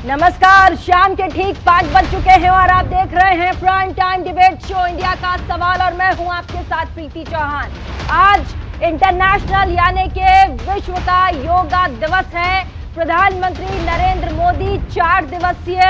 नमस्कार, शाम के ठीक 5 बज चुके हैं और आप देख रहे हैं prime time debate show India का सवाल और मैं हूं आपके साथ प्रीति चौहान। आज इंटरनेशनल यानी कि विश्व का योगा दिवस है। प्रधानमंत्री नरेंद्र मोदी 4 दिवसीय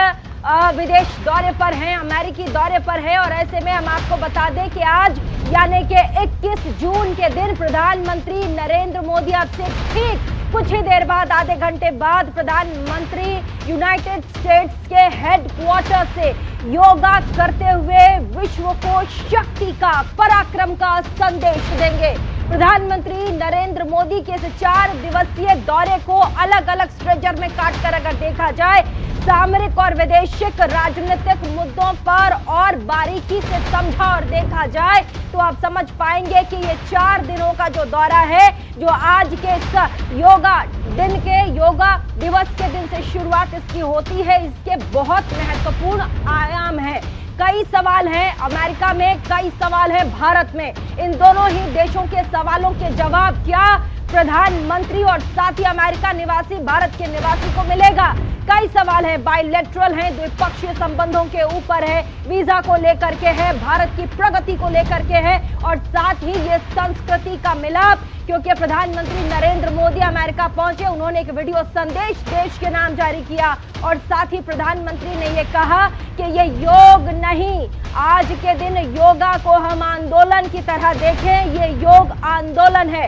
विदेश दौरे पर हैं, अमेरिकी दौरे पर हैं और ऐसे में हम आपको बता दें कि आज यानी कि 21 जून के दिन प्रधानमंत्री नरेंद्र मोदी अब से ठीक कुछ ही देर बाद, आधे घंटे बाद प्रधानमंत्री यूनाइटेड स्टेट्स के हेडक्वार्टर से योगा करते हुए विश्व को शक्ति का, पराक्रम का संदेश देंगे। प्रधानमंत्री नरेंद्र मोदी के इस 4 दिवसीय दौरे को अलग अलग स्ट्रेचर में काटकर अगर देखा जाए, सामरिक और वैदेशिक राजनीतिक मुद्दों पर और बारीकी से समझा और देखा जाए तो आप समझ पाएंगे कि ये 4 दिनों का जो दौरा है, जो आज के इस योगा दिवस के दिन से शुरुआत इसकी होती है, इसके बहुत महत्वपूर्ण आयाम है। कई सवाल हैं अमेरिका में, कई सवाल है भारत में। इन दोनों ही देशों के सवालों के जवाब क्या प्रधानमंत्री और साथ ही अमेरिका निवासी भारत के निवासी को मिलेगा? कई सवाल है, बायलैटरल है, द्विपक्षीय संबंधों के ऊपर है, वीजा को लेकर के है, भारत की प्रगति को लेकर के है और साथ ही ये संस्कृति का मिलाप, क्योंकि प्रधानमंत्री नरेंद्र मोदी अमेरिका पहुंचे, उन्होंने एक वीडियो संदेश देश के नाम जारी किया और साथ ही प्रधानमंत्री ने ये कहा कि ये योग नहीं, आज के दिन योगा को हम आंदोलन की तरह देखें, ये योग आंदोलन है।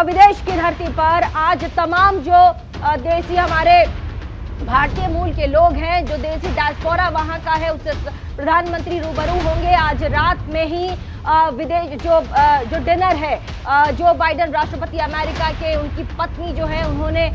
विदेश की धरती पर आज तमाम जो देशी हमारे भारतीय मूल के लोग हैं, जो देसी डायस्पोरा वहां का है, उससे प्रधानमंत्री रूबरू होंगे। आज रात में ही विदेश जो डिनर है, जो बाइडेन राष्ट्रपति अमेरिका के, उनकी पत्नी जो है, उन्होंने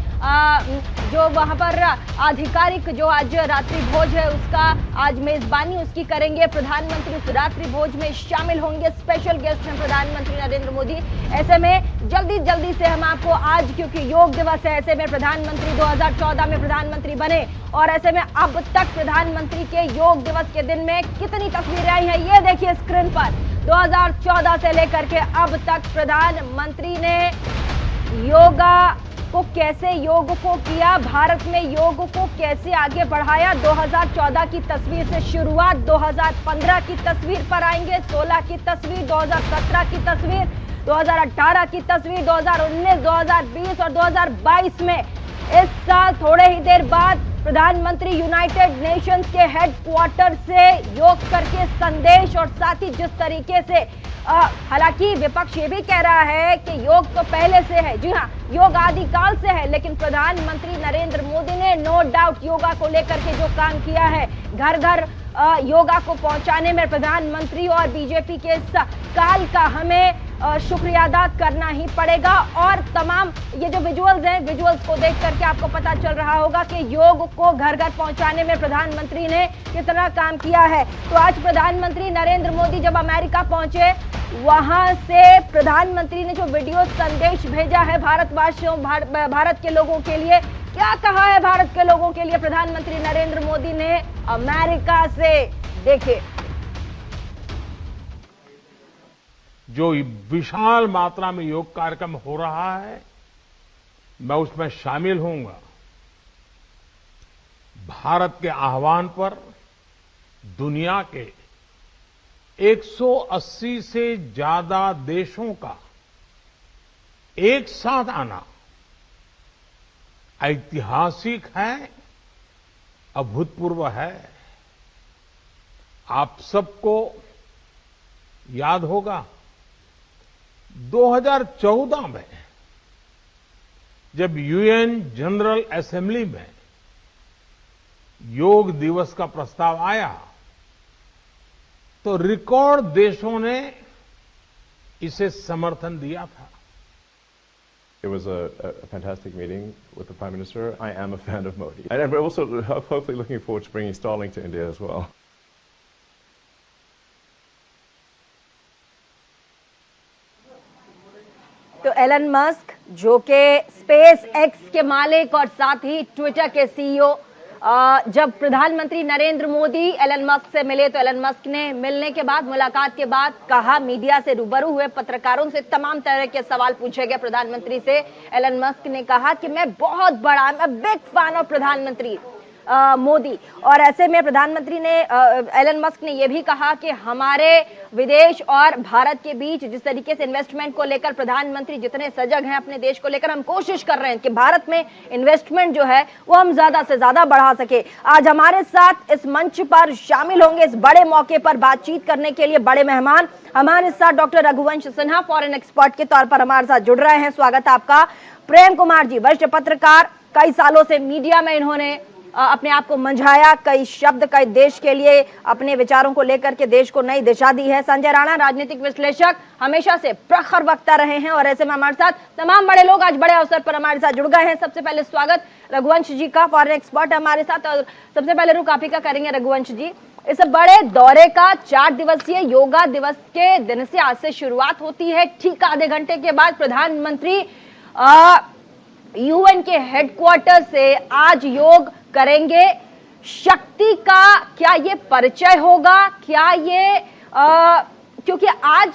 जो वहां पर आधिकारिक जो आज रात्रि भोज है उसका आज मेजबानी उसकी करेंगे। प्रधानमंत्री उस रात्रि भोज में शामिल होंगे, स्पेशल गेस्ट हैं प्रधानमंत्री नरेंद्र मोदी। ऐसे में जल्दी से हम आपको आज, क्योंकि योग दिवस है, ऐसे में प्रधानमंत्री 2014 में प्रधानमंत्री बने और ऐसे में अब तक प्रधानमंत्री के योग दिवस के दिन में कितनी तस्वीरें आई हैं ये देखिए स्क्रीन पर। 2014 से लेकर के अब तक प्रधानमंत्री ने योग को किया, भारत में योग को कैसे आगे बढ़ाया। 2014 की तस्वीर से शुरुआत, 2015 की तस्वीर पर आएंगे, 16 की तस्वीर, 2017 की तस्वीर, 2018 की तस्वीर, 2019, 2020 और 2022 में इस साल थोड़े ही देर बाद प्रधानमंत्री यूनाइटेड नेशंस के हेडक्वार्टर से योग करके संदेश और साथ ही जिस तरीके से हालांकि विपक्ष ये भी कह रहा है कि योग तो पहले से है, जी हाँ, योग आदिकाल से है, लेकिन प्रधानमंत्री नरेंद्र मोदी ने नो डाउट योगा को लेकर के जो काम किया है, घर घर योगा को पहुंचाने में प्रधानमंत्री और बीजेपी के इस काल का हमें शुक्रिया अदा करना ही पड़ेगा। और तमाम ये जो विजुअल्स हैं, विजुअल्स को देख करके आपको पता चल रहा होगा कि योग को घर घर पहुंचाने में प्रधानमंत्री ने कितना काम किया है। तो आज प्रधानमंत्री नरेंद्र मोदी जब अमेरिका पहुंचे, वहां से प्रधानमंत्री ने जो वीडियो संदेश भेजा है भारतवासियों, भारत के लोगों के लिए, क्या कहा है भारत के लोगों के लिए प्रधानमंत्री नरेंद्र मोदी ने अमेरिका से, देखिए। जो विशाल मात्रा में योग कार्यक्रम हो रहा है, मैं उसमें शामिल होऊंगा। भारत के आह्वान पर दुनिया के 180 से ज्यादा देशों का एक साथ आना ऐतिहासिक है, अभूतपूर्व है। आप सबको याद होगा 2014 में जब यूएन जनरल असेंबली में योग दिवस का प्रस्ताव आया तो रिकॉर्ड देशों ने इसे समर्थन दिया था। It was a fantastic meeting with the Prime Minister. I am a fan of Modi. And we're also hopefully looking forward to bringing Starlink to India as well. तो एलन मस्क, जो कि space x के मालिक और साथ ही Twitter के CEO, जब प्रधानमंत्री नरेंद्र मोदी एलन मस्क से मिले तो एलन मस्क ने मिलने के बाद, मुलाकात के बाद कहा, मीडिया से रूबरू हुए पत्रकारों से तमाम तरह के सवाल पूछे गए प्रधानमंत्री से। एलन मस्क ने कहा कि मैं बहुत बड़ा, बिग फैन ऑफ प्रधानमंत्री। मोदी। और ऐसे में प्रधानमंत्री ने एलन मस्क ने यह भी कहा कि हमारे विदेश और भारत के बीच जिस तरीके से इन्वेस्टमेंट को लेकर प्रधानमंत्री जितने सजग हैं अपने देश को लेकर, हम कोशिश कर रहे हैं कि भारत में इन्वेस्टमेंट जो है वो हम ज्यादा से ज्यादा बढ़ा सके। आज हमारे साथ इस मंच पर शामिल होंगे इस बड़े मौके पर बातचीत करने के लिए बड़े मेहमान। हमारे साथ doctor Raghuvansh Sinha foreign expert के तौर पर हमारे साथ जुड़ रहे हैं, स्वागत है आपका। प्रेम कुमार जी वरिष्ठ पत्रकार, कई सालों से मीडिया में इन्होंने अपने आप को मंझाया, कई शब्द कई देश के लिए अपने विचारों को लेकर के देश को नई दिशा दी है। संजय राणा राजनीतिक विश्लेषक, हमेशा से प्रखर वक्ता रहे हैं और ऐसे में हमारे साथ तमाम बड़े लोग आज बड़े अवसर पर हमारे साथ जुड़ गए हैं। सबसे पहले स्वागत रघुवंश जी का, फॉरेन एक्सपर्ट हमारे साथ। और सबसे पहले रुख आप ही का करेंगे रघुवंश जी। इस बड़े दौरे का 4 दिवसीय योगा दिवस के दिन से आज से शुरुआत होती है। ठीक आधे घंटे के बाद प्रधानमंत्री यूएन के हेडक्वार्टर से आज योग करेंगे। शक्ति का क्या ये परिचय होगा? क्या ये क्योंकि आज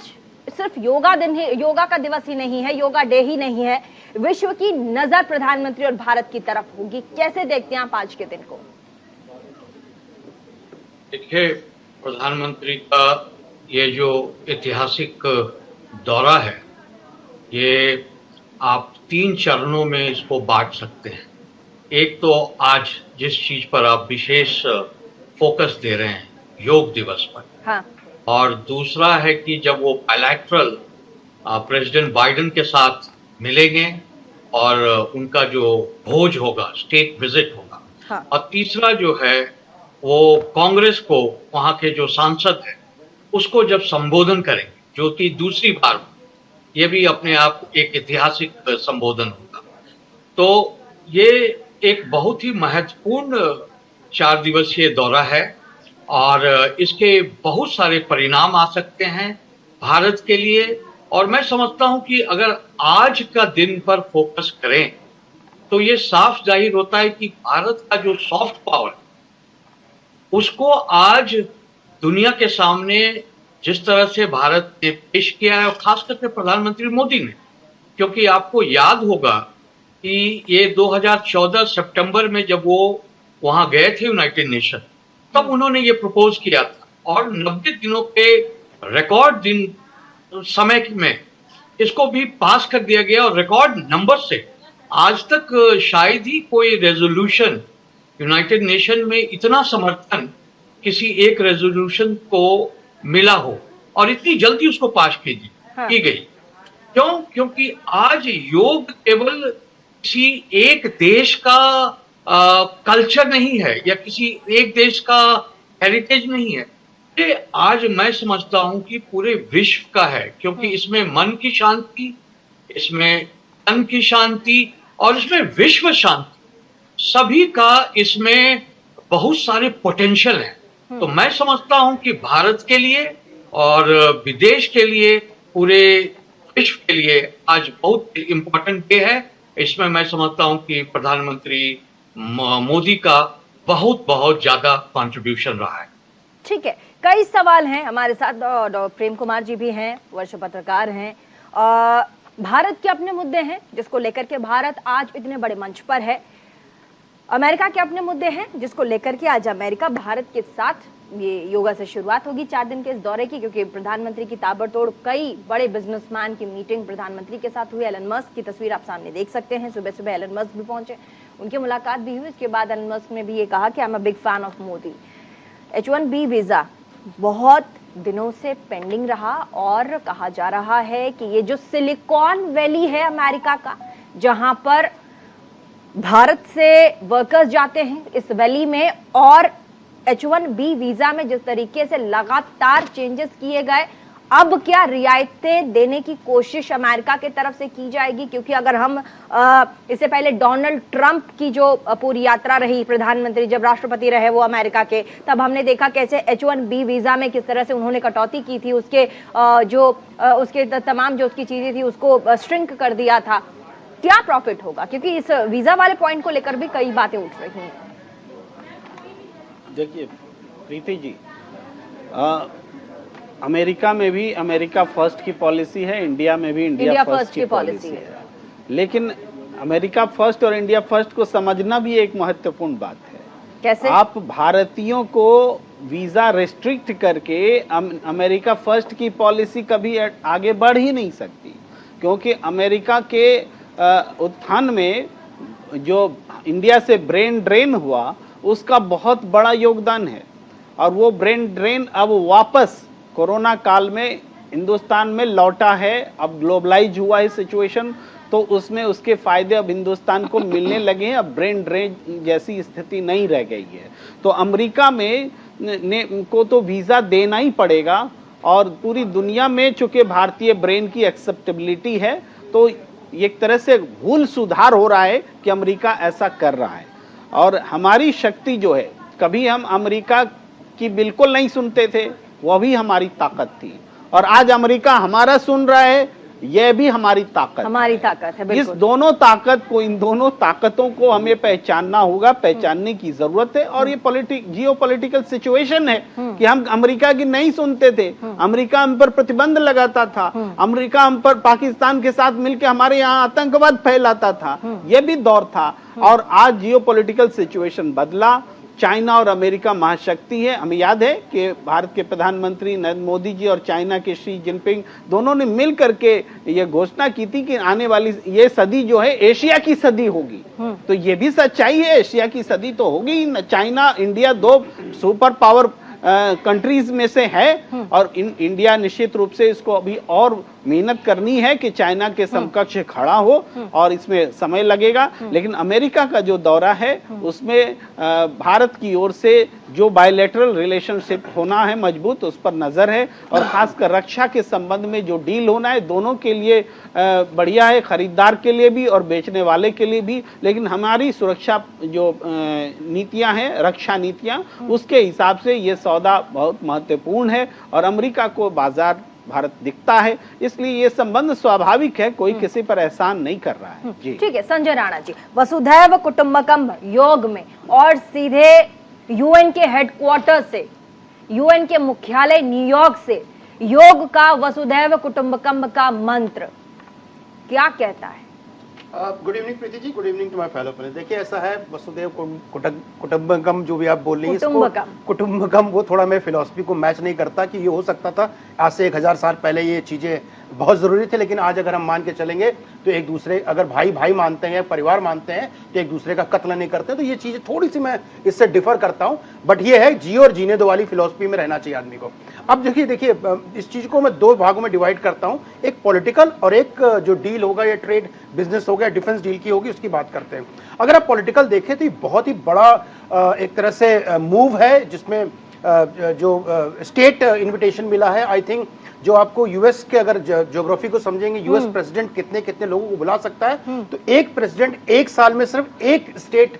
सिर्फ योगा का दिवस ही नहीं है, योगा डे ही नहीं है, विश्व की नजर प्रधानमंत्री और भारत की तरफ होगी। कैसे देखते हैं आप आज के दिन को? देखिए, प्रधानमंत्री का ये जो ऐतिहासिक दौरा है, ये आप 3 चरणों में इसको बांट सकते हैं। एक तो आज जिस चीज पर आप विशेष फोकस दे रहे हैं, योग दिवस पर, हाँ। और दूसरा है कि जब वो बायलैटरल प्रेसिडेंट बाइडेन के साथ मिलेंगे और उनका जो भोज होगा, स्टेट विजिट होगा, हाँ। और तीसरा जो है वो कांग्रेस को, वहां के जो सांसद है उसको जब संबोधन करेंगे, जो कि दूसरी बार, ये भी अपने आप एक ऐतिहासिक संबोधन होगा। तो ये एक बहुत ही महत्वपूर्ण 4 दिवसीय दौरा है और इसके बहुत सारे परिणाम आ सकते हैं भारत के लिए। और मैं समझता हूं कि अगर आज का दिन पर फोकस करें तो ये साफ जाहिर होता है कि भारत का जो सॉफ्ट पावर है उसको आज दुनिया के सामने जिस तरह से भारत ने पेश किया है, और खास करके प्रधानमंत्री मोदी ने, क्योंकि आपको याद होगा कि ये 2014 सितंबर में जब वो वहां गए थे यूनाइटेड नेशन, तब उन्होंने ये प्रपोज किया था और 90 दिनों के रिकॉर्ड दिन समय में इसको भी पास कर दिया गया और रिकॉर्ड नंबर से आज तक शायद ही कोई रेजोल्यूशन यूनाइटेड नेशन में इतना समर्थन किसी एक रेजोल्यूशन को मिला हो और इतनी जल्दी उसको पास की गई। क्यों? क्योंकि आज योग केवल किसी एक देश का कल्चर नहीं है या किसी एक देश का हेरिटेज नहीं है, ये आज मैं समझता हूं कि पूरे विश्व का है, क्योंकि इसमें मन की शांति, इसमें तन की शांति और इसमें विश्व शांति, सभी का इसमें बहुत सारे पोटेंशियल हैं। तो मैं समझता हूं कि भारत के लिए और विदेश के लिए, पूरे विश्व के लिए आज बहुत इंपॉर्टेंट डे है। इसमें मैं समझता हूं कि प्रधानमंत्री मोदी का बहुत बहुत ज्यादा कंट्रीब्यूशन रहा है। ठीक है, कई सवाल हैं हमारे साथ। डॉक्टर प्रेम कुमार जी भी हैं, वरिष्ठ पत्रकार हैं। भारत के अपने मुद्दे हैं जिसको लेकर के भारत आज इतने बड़े मंच पर है। अमेरिका के अपने मुद्दे हैं जिसको लेकर के आज अमेरिका भारत के साथ ये योगा से शुरुआत होगी 4 दिन के इस दौरे की, क्योंकि प्रधानमंत्री की ताबड़तोड़ कई बड़े बिजनेसमैन की मीटिंग प्रधानमंत्री के साथ हुई। एलन मस्क की तस्वीर आप सामने देख सकते हैं, सुबह सुबह एलन मस्क भी पहुंचे, उनकी मुलाकात भी हुई। इसके बाद एलन मस्क ने भी ये कहा कि I am a big fan of Modi. H1B visa बहुत दिनों से पेंडिंग रहा और कहा जा रहा है कि ये जो सिलिकॉन वैली है अमेरिका का, जहां पर भारत से वर्कर्स जाते हैं इस वैली में, और H1B वीजा में जिस तरीके से लगातार चेंजेस किए गए, अब क्या रियायतें देने की कोशिश अमेरिका की तरफ से की जाएगी? क्योंकि अगर हम इससे पहले डोनाल्ड ट्रंप की जो पूरी यात्रा रही, प्रधानमंत्री जब राष्ट्रपति रहे वो अमेरिका के, तब हमने देखा कैसे H1B वीजा में किस तरह से उन्होंने कटौती की थी, उसके उसके तमाम जो उसकी चीजें थी उसको श्रिंक कर दिया था। क्या प्रॉफिट होगा? क्योंकि इस वीजा वाले पॉइंट को लेकर भी कई बातें उठ रही हैं। देखिए प्रीति जी, अमेरिका में भी अमेरिका फर्स्ट की पॉलिसी है, इंडिया में भी इंडिया फर्स्ट की पॉलिसी है। लेकिन अमेरिका फर्स्ट और इंडिया फर्स्ट को समझना भी एक महत्वपूर्ण बात है। कैसे? आप भारतीयों को वीजा रेस्ट्रिक्ट करके अमेरिका फर्स्ट की पॉलिसी कभी आगे बढ़ ही नहीं सकती, क्योंकि अमेरिका के उत्थान में जो इंडिया से ब्रेन ड्रेन हुआ उसका बहुत बड़ा योगदान है, और वो ब्रेन ड्रेन अब वापस कोरोना काल में हिंदुस्तान में लौटा है। अब ग्लोबलाइज हुआ है सिचुएशन, तो उसमें उसके फायदे अब हिंदुस्तान को मिलने लगे हैं। अब ब्रेन ड्रेन जैसी स्थिति नहीं रह गई है, तो अमेरिका में को तो वीजा देना ही पड़ेगा। और पूरी दुनिया में चूंकि भारतीय ब्रेन की एक्सेप्टेबिलिटी है, तो एक तरह से भूल सुधार हो रहा है कि अमेरिका ऐसा कर रहा है। और हमारी शक्ति जो है, कभी हम अमेरिका की बिल्कुल नहीं सुनते थे, वह भी हमारी ताकत थी, और आज अमेरिका हमारा सुन रहा है, यह भी हमारी ताकत है। इस दोनों ताकत को, इन दोनों ताकतों को हमें पहचानना होगा, पहचानने की जरूरत है। और ये जियोपॉलिटिकल सिचुएशन है कि हम अमेरिका की नहीं सुनते थे, अमेरिका हम पर प्रतिबंध लगाता था, अमेरिका हम पर पाकिस्तान के साथ मिलकर हमारे यहाँ आतंकवाद फैलाता था, यह भी दौर था। और आज जियोपॉलिटिकल सिचुएशन बदला, चाइना और अमेरिका महाशक्ति है। हमें याद है कि भारत के प्रधानमंत्री नरेंद्र मोदी जी और चाइना के शी जिनपिंग दोनों ने मिल करके ये घोषणा की थी कि आने वाली ये सदी जो है एशिया की सदी होगी। तो ये भी सच्चाई है, एशिया की सदी तो होगी। चाइना इंडिया दो सुपर पावर कंट्रीज में से है, और इंडिया निश्चित रूप से इसको अभी और मेहनत करनी है कि चाइना के समकक्ष खड़ा हो, और इसमें समय लगेगा। लेकिन अमेरिका का जो दौरा है उसमें भारत की ओर से जो बायलैटरल रिलेशनशिप होना है मजबूत, उस पर नजर है। और खासकर रक्षा के संबंध में जो डील होना है, दोनों के लिए बढ़िया है, खरीदार के लिए भी और बेचने वाले के लिए भी। लेकिन हमारी सुरक्षा जो नीतियां हैं, रक्षा नीतियां, उसके हिसाब से ये सौदा बहुत महत्वपूर्ण है, और अमेरिका को बाजार भारत दिखता है, इसलिए ये संबंध स्वाभाविक है, कोई किसी पर एहसान नहीं कर रहा है। जी ठीक है संजय राणा जी, वसुधैव कुटुंबकम योग में और सीधे यूएन के हेडक्वार्टर से, यूएन के मुख्यालय न्यूयॉर्क से योग का वसुधैव कुटुंबकम का मंत्र क्या कहता है? Good evening Preeti ji, good evening to my fellow friends. देखिए ऐसा है, वसुधैव कुटुंबकम जो भी आप बोल रही हैं, कुटुंबकम वो थोड़ा मेरे फिलॉसफी को मैच नहीं करता कि ये हो सकता था आज से 1000 साल पहले ये चीजें बहुत जरूरी थे, लेकिन आज अगर हम मान के चलेंगे तो एक दूसरे, अगर भाई भाई मानते हैं, परिवार मानते हैं, तो एक दूसरे का कत्ल नहीं करते। तो ये चीजें थोड़ी सी मैं इससे डिफर करता हूं, बट ये है जियो और जीने दो वाली फिलॉसफी में रहना चाहिए आदमी को। अब देखिए इस चीज को मैं दो भागों में डिवाइड करता हूं, एक पॉलिटिकल और एक जो डील होगा, या ट्रेड बिजनेस होगा, डिफेंस डील की होगी, उसकी बात करते हैं। अगर आप पॉलिटिकल देखें तो ये बहुत ही बड़ा एक तरह से मूव है, जिसमें जो स्टेट इन्विटेशन मिला है। आई थिंक जो आपको यूएस के, अगर ज्योग्राफी को समझेंगे, यूएस प्रेसिडेंट कितने कितने लोगों को बुला सकता है, तो एक प्रेसिडेंट एक साल में सिर्फ एक स्टेट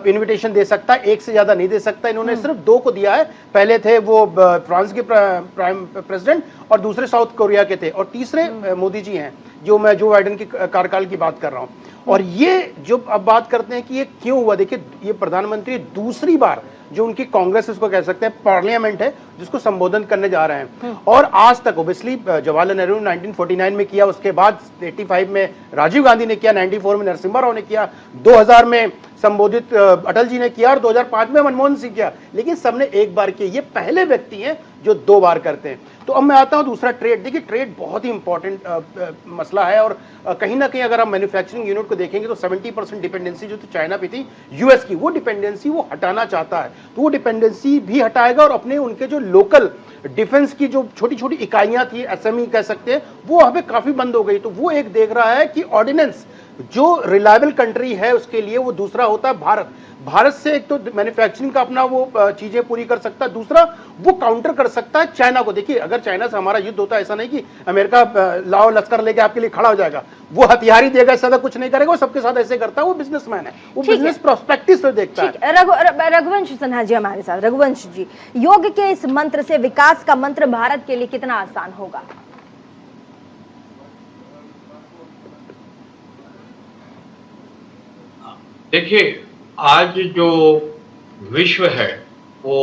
इन्विटेशन दे सकता है, एक से ज्यादा नहीं दे सकता। इन्होंने सिर्फ 2 को दिया है, पहले थे वो फ्रांस के प्राइम प्रेसिडेंट और दूसरे साउथ कोरिया के थे, और तीसरे मोदी जी हैं, जो मैं जो बाइडेन के कार्यकाल की बात कर रहा हूं। और ये जो अब बात करते हैं कि ये क्यों हुआ, देखिए ये प्रधानमंत्री दूसरी बार जो उनकी कांग्रेस इसको कह सकते हैं पार्लियामेंट है, जिसको संबोधन करने जा रहे हैं। और आज तक ओबियसली जवाहरलाल नेहरू 1949 में किया, उसके बाद 85 में राजीव गांधी ने किया, 94 में नरसिम्हा राव ने किया, 2000 में संबोधित अटल जी ने किया, और 2005 में मनमोहन सिंह किया, लेकिन सबने एक बार किया। ये पहले व्यक्ति हैं जो 2 बार करते हैं। तो अब मैं आता हूं दूसरा, ट्रेड। देखिए ट्रेड बहुत ही इंपॉर्टेंट मसला है, और कहीं ना कहीं अगर आप मैन्युफैक्चरिंग यूनिट को देखेंगे तो 70% डिपेंडेंसी जो चाइना पे थी यूएस की, वो डिपेंडेंसी वो हटाना चाहता है। तो वो डिपेंडेंसी भी हटाएगा, और अपने उनके जो लोकल डिफेंस की जो छोटी छोटी इकाइयां थी, एसएमई कह सकते हैं, वो हमें काफी बंद हो गई। तो वो एक देख रहा है कि ऑर्डिनेंस जो रिलायबल कंट्री है उसके लिए, वो दूसरा होता है भारत। भारत से एक तो मैन्युफैक्चरिंग का अपना वो चीजें पूरी कर सकता है, दूसरा वो काउंटर कर सकता है चाइना को। देखिए अगर चाइना से हमारा युद्ध होता है, ऐसा नहीं कि अमेरिका लाओ लश्कर लेके आपके लिए खड़ा हो जाएगा, वो हथियार ही देगा, ज्यादा कुछ नहीं करेगा, वो सबके साथ ऐसे करता है। वो बिजनेसमैन है, वो बिजनेस प्रोस्पेक्टिव से देखता है। रघुवंश सिन्हा जी हमारे साथ। रघुवंश जी, योग के इस मंत्र से, विकास का मंत्र भारत के लिए कितना आसान होगा? देखिए आज जो विश्व है वो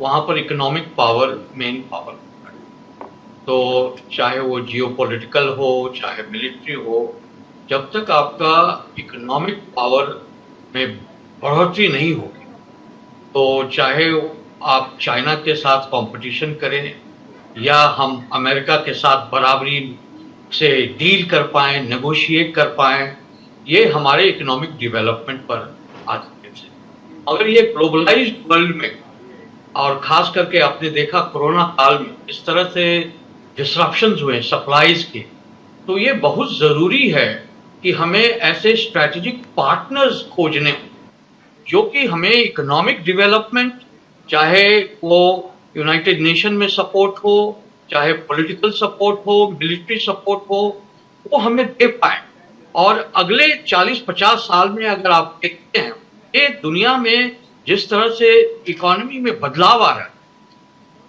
वहां पर इकोनॉमिक पावर मेन पावर है। तो चाहे वो जियोपॉलिटिकल हो, चाहे मिलिट्री हो, जब तक आपका इकोनॉमिक पावर में बढ़ोतरी नहीं होगी तो चाहे आप चाइना के साथ कंपटीशन करें या हम अमेरिका के साथ बराबरी से डील कर पाएं, नेगोशिएट कर पाएं, ये हमारे इकोनॉमिक डेवलपमेंट पर आधारित है। अगर ये ग्लोबलाइज्ड वर्ल्ड में और खास करके आपने देखा कोरोना काल में इस तरह से डिसरप्शंस हुए सप्लाईज के, तो ये बहुत जरूरी है कि हमें ऐसे स्ट्रैटेजिक पार्टनर्स खोजने जो कि हमें इकोनॉमिक डेवलपमेंट, चाहे वो यूनाइटेड नेशन में सपोर्ट हो, चाहे पॉलिटिकल सपोर्ट हो, मिलिट्री सपोर्ट हो, वो हमें दे पाए। और अगले 40-50 साल में अगर आप देखते हैं ये दुनिया में जिस तरह से इकोनॉमी में बदलाव आ रहा है,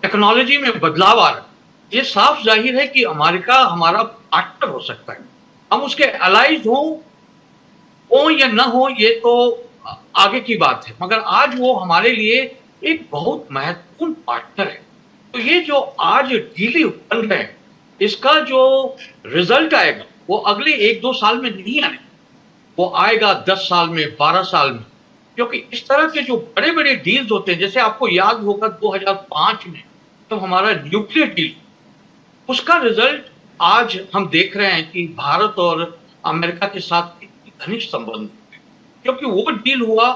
टेक्नोलॉजी में बदलाव आ रहा है, ये साफ जाहिर है कि अमेरिका हमारा पार्टनर हो सकता है। हम उसके अलाइज हो या ना हो ये तो आगे की बात है, मगर आज वो हमारे लिए एक बहुत महत्वपूर्ण पार्टनर है। तो ये जो आज डील बन रहे हैं इसका जो रिजल्ट आएगा वो अगले 1-2 साल में नहीं आने, वो आएगा 10 साल में, 12 साल में, क्योंकि इस तरह के जो बड़े बड़े डील्स होते हैं, जैसे आपको याद होगा 2005 में तो हमारा न्यूक्लियर डील, उसका रिजल्ट आज हम देख रहे हैं कि भारत और अमेरिका के साथ घनिष्ठ संबंध, क्योंकि वो डील हुआ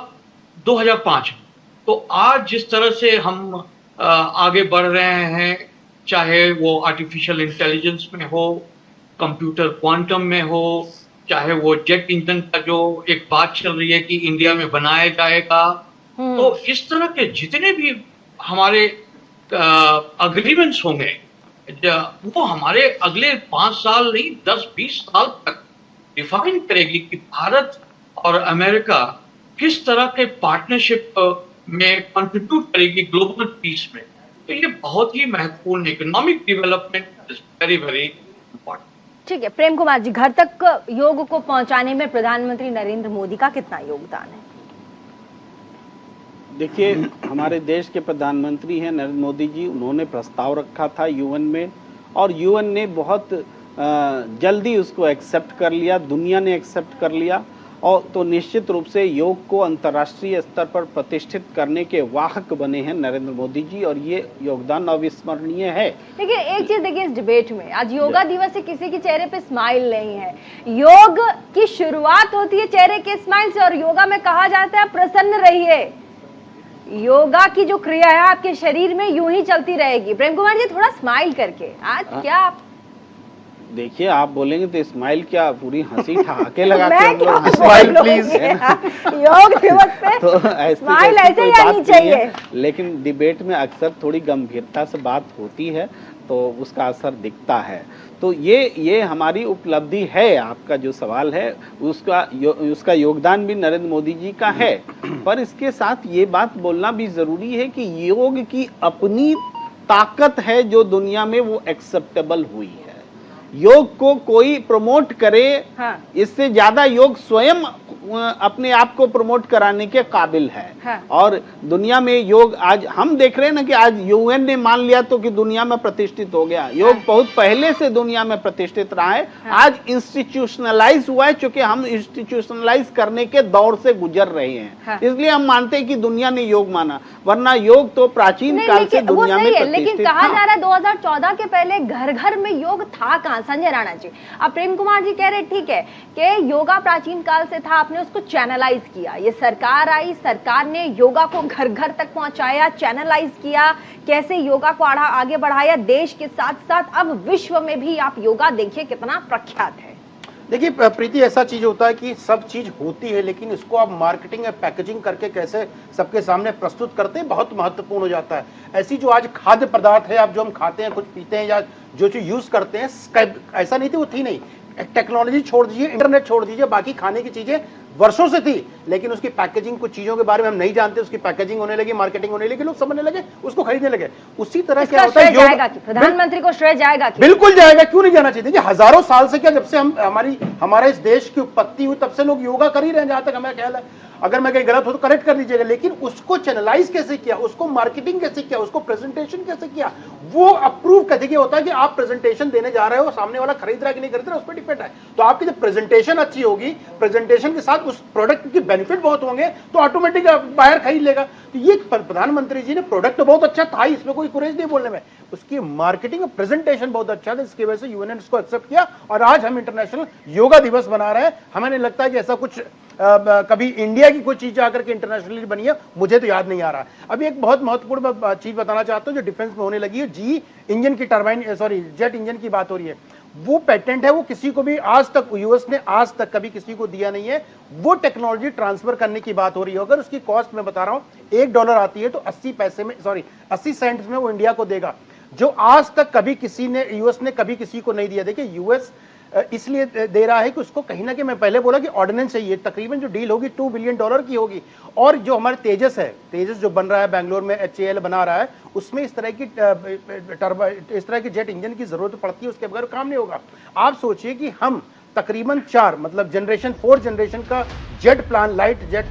2005 में। तो आज जिस तरह से हम आगे बढ़ रहे हैं, चाहे वो आर्टिफिशियल इंटेलिजेंस में हो, कंप्यूटर क्वांटम में हो, चाहे वो जेट इंजन का जो एक बात चल रही है कि इंडिया में बनाया जाएगा, तो इस तरह के जितने भी हमारे अग्रीमेंट्स होंगे वो हमारे अगले 5 साल नहीं 10-20 साल तक डिफाइन करेगी कि भारत और अमेरिका किस तरह के पार्टनरशिप में कंट्रीब्यूट करेगी ग्लोबल पीस में। तो ये बहुत ही महत्वपूर्ण economic development is very very important. ठीक है प्रेम कुमार जी, घर तक योग को पहुंचाने में प्रधानमंत्री नरेंद्र मोदी का कितना योगदान है? देखिए, हमारे देश के प्रधानमंत्री हैं नरेंद्र मोदी जी, उन्होंने प्रस्ताव रखा था यूएन में और यूएन ने बहुत जल्दी उसको एक्सेप्ट कर लिया, दुनिया ने एक्सेप्ट कर लिया। और तो निश्चित रूप से योग को अंतर्राष्ट्रीय स्तर पर प्रतिष्ठित करने के वाहक बने हैं नरेंद्र मोदी जी और ये योगदान अविस्मरणीय है। देखिए एक चीज देखिए, इस डिबेट में आज योगा दिवस से किसी के चेहरे पे स्माइल नहीं है। योग की शुरुआत होती है चेहरे के स्माइल से और योगा में कहा जाता है प्रसन्न रहिए। योगा की जो क्रिया है आपके शरीर में यूं ही चलती रहेगी। प्रेम कुमार जी थोड़ा स्माइल करके आज क्या आप देखिए, आप बोलेंगे तो स्माइल क्या, पूरी हंसी ठहाके लगा के हम लोग स्माइल प्लीज योग दिवस पे तो स्माइल ऐसे ही आनी चाहिए। लेकिन डिबेट में अक्सर थोड़ी गंभीरता से बात होती है तो उसका असर दिखता है। तो ये हमारी उपलब्धि है। आपका जो सवाल है उसका योगदान भी नरेंद्र मोदी जी का है, पर इसके साथ ये बात बोलना भी जरूरी है कि योग की अपनी ताकत है जो दुनिया में वो एक्सेप्टेबल हुई है। योग को कोई प्रमोट करे, हाँ। इससे ज्यादा योग स्वयं अपने आप को प्रमोट कराने के काबिल है, हाँ। और दुनिया में योग आज हम देख रहे हैं ना कि आज यूएन ने मान लिया तो कि दुनिया में प्रतिष्ठित हो गया। योग हाँ। बहुत पहले से दुनिया में प्रतिष्ठित रहा है, हाँ। आज इंस्टीट्यूशनलाइज हुआ है, चूंकि हम इंस्टीट्यूशनलाइज करने के दौर से गुजर रहे हैं, हाँ। इसलिए हम मानते हैं कि दुनिया ने योग माना, वरना योग तो प्राचीन काल से दुनिया में प्रतिष्ठित। लेकिन कहा जा रहा है 2014 के पहले घर घर में योग था कहां? संजय राणा जी, अब प्रेम कुमार जी कह रहे ठीक है कि योगा प्राचीन काल से था, आपने उसको चैनलाइज किया। ये सरकार आई, सरकार ने योगा को घर घर तक पहुंचाया, चैनलाइज किया, कैसे योगा को आगे बढ़ाया देश के साथ साथ अब विश्व में भी आप योगा देखिए कितना प्रख्यात है। देखिए प्रीति, ऐसा चीज होता है कि सब चीज होती है लेकिन इसको आप मार्केटिंग या पैकेजिंग करके कैसे सबके सामने प्रस्तुत करते हैं बहुत महत्वपूर्ण हो जाता है। ऐसी जो आज खाद्य पदार्थ है, आप जो हम खाते हैं, कुछ पीते हैं या जो चीज यूज करते हैं, ऐसा नहीं थी, वो थी नहीं। टेक्नोलॉजी छोड़ दीजिए, इंटरनेट छोड़ दीजिए, बाकी खाने की चीजें वर्षों से थी, लेकिन उसकी पैकेजिंग, कुछ चीजों के बारे में हम नहीं जानते, उसकी पैकेजिंग होने लगी, मार्केटिंग होने लगी, लोग समझने लगे, उसको खरीदने लगे। उसी तरह क्या होता है, प्रधानमंत्री को श्रेय जाएगा? बिल्कुल जाएगा, क्यों नहीं जाना चाहिए। देखिए हजारों साल से क्या, जब से हमारे इस देश की उत्पत्ति हुई तब से लोग योगा कर ही रहे हैं, जहां तक हमें ख्याल है। अगर मैं कहीं गलत हो तो करेक्ट कर लीजिएगा, लेकिन उसको चैनलाइज कैसे किया, उसको मार्केटिंग कैसे किया, उसको प्रेजेंटेशन कैसे किया, वो अप्रूव कैसे किया होता है कि आप प्रेजेंटेशन देने जा रहे हो, सामने वाला खरीद रहा है कि नहीं खरीद रहा है, उस पर डिपेंड है। तो आपकी जब प्रेजेंटेशन अच्छी होगी, प्रेजेंटेशन के साथ उस प्रोडक्ट की बेनिफिट बहुत होंगे तो ऑटोमेटिक बाहर खरीद लेगा। तो ये प्रधानमंत्री जी ने प्रोडक्ट तो बहुत अच्छा था ही, इसमें कोई कुरेज नहीं बोलने में, उसकी मार्केटिंग और प्रेजेंटेशन बहुत अच्छा था, इसकी वजह से यूएन ने उसको एक्सेप्ट किया और आज हम इंटरनेशनल योगा दिवस मना रहे हैं। हमें नहीं लगता है कि ऐसा कुछ कभी इंडिया की कोई चीज आकर के इंटरनेशनली बनी है, मुझे तो याद नहीं आ रहा। अभी एक बहुत महत्वपूर्ण चीज बताना चाहता हूं जो डिफेंस में होने लगी है, जी इंजन की टरबाइन जेट इंजन की बात हो रही है, वो पेटेंट है, वो किसी को भी आज तक यूएस ने आज तक कभी किसी को दिया नहीं है। वो टेक्नोलॉजी ट्रांसफर करने की बात हो रही है, अगर उसकी कॉस्ट मैं बता रहा हूं $1 आती है तो 80 सेंट्स में वो इंडिया को देगा, जो आज तक कभी किसी ने यूएस ने कभी किसी को नहीं दिया। देखिए यूएस इसलिए दे रहा है कि उसको कहीं ना कहीं, मैं पहले बोला कि ऑर्डिनेंस चाहिए, तकरीबन जो डील होगी $2 बिलियन की होगी। और जो हमारे तेजस है, तेजस जो बन रहा है बेंगलोर में, HAL बना रहा है, उसमें इस तरह की जेट इंजन की जरूरत पड़ती है, उसके बगैर काम नहीं होगा। आप सोचिए कि हम तकरीबन 4 मतलब4 जनरेशन का jet plan, light jet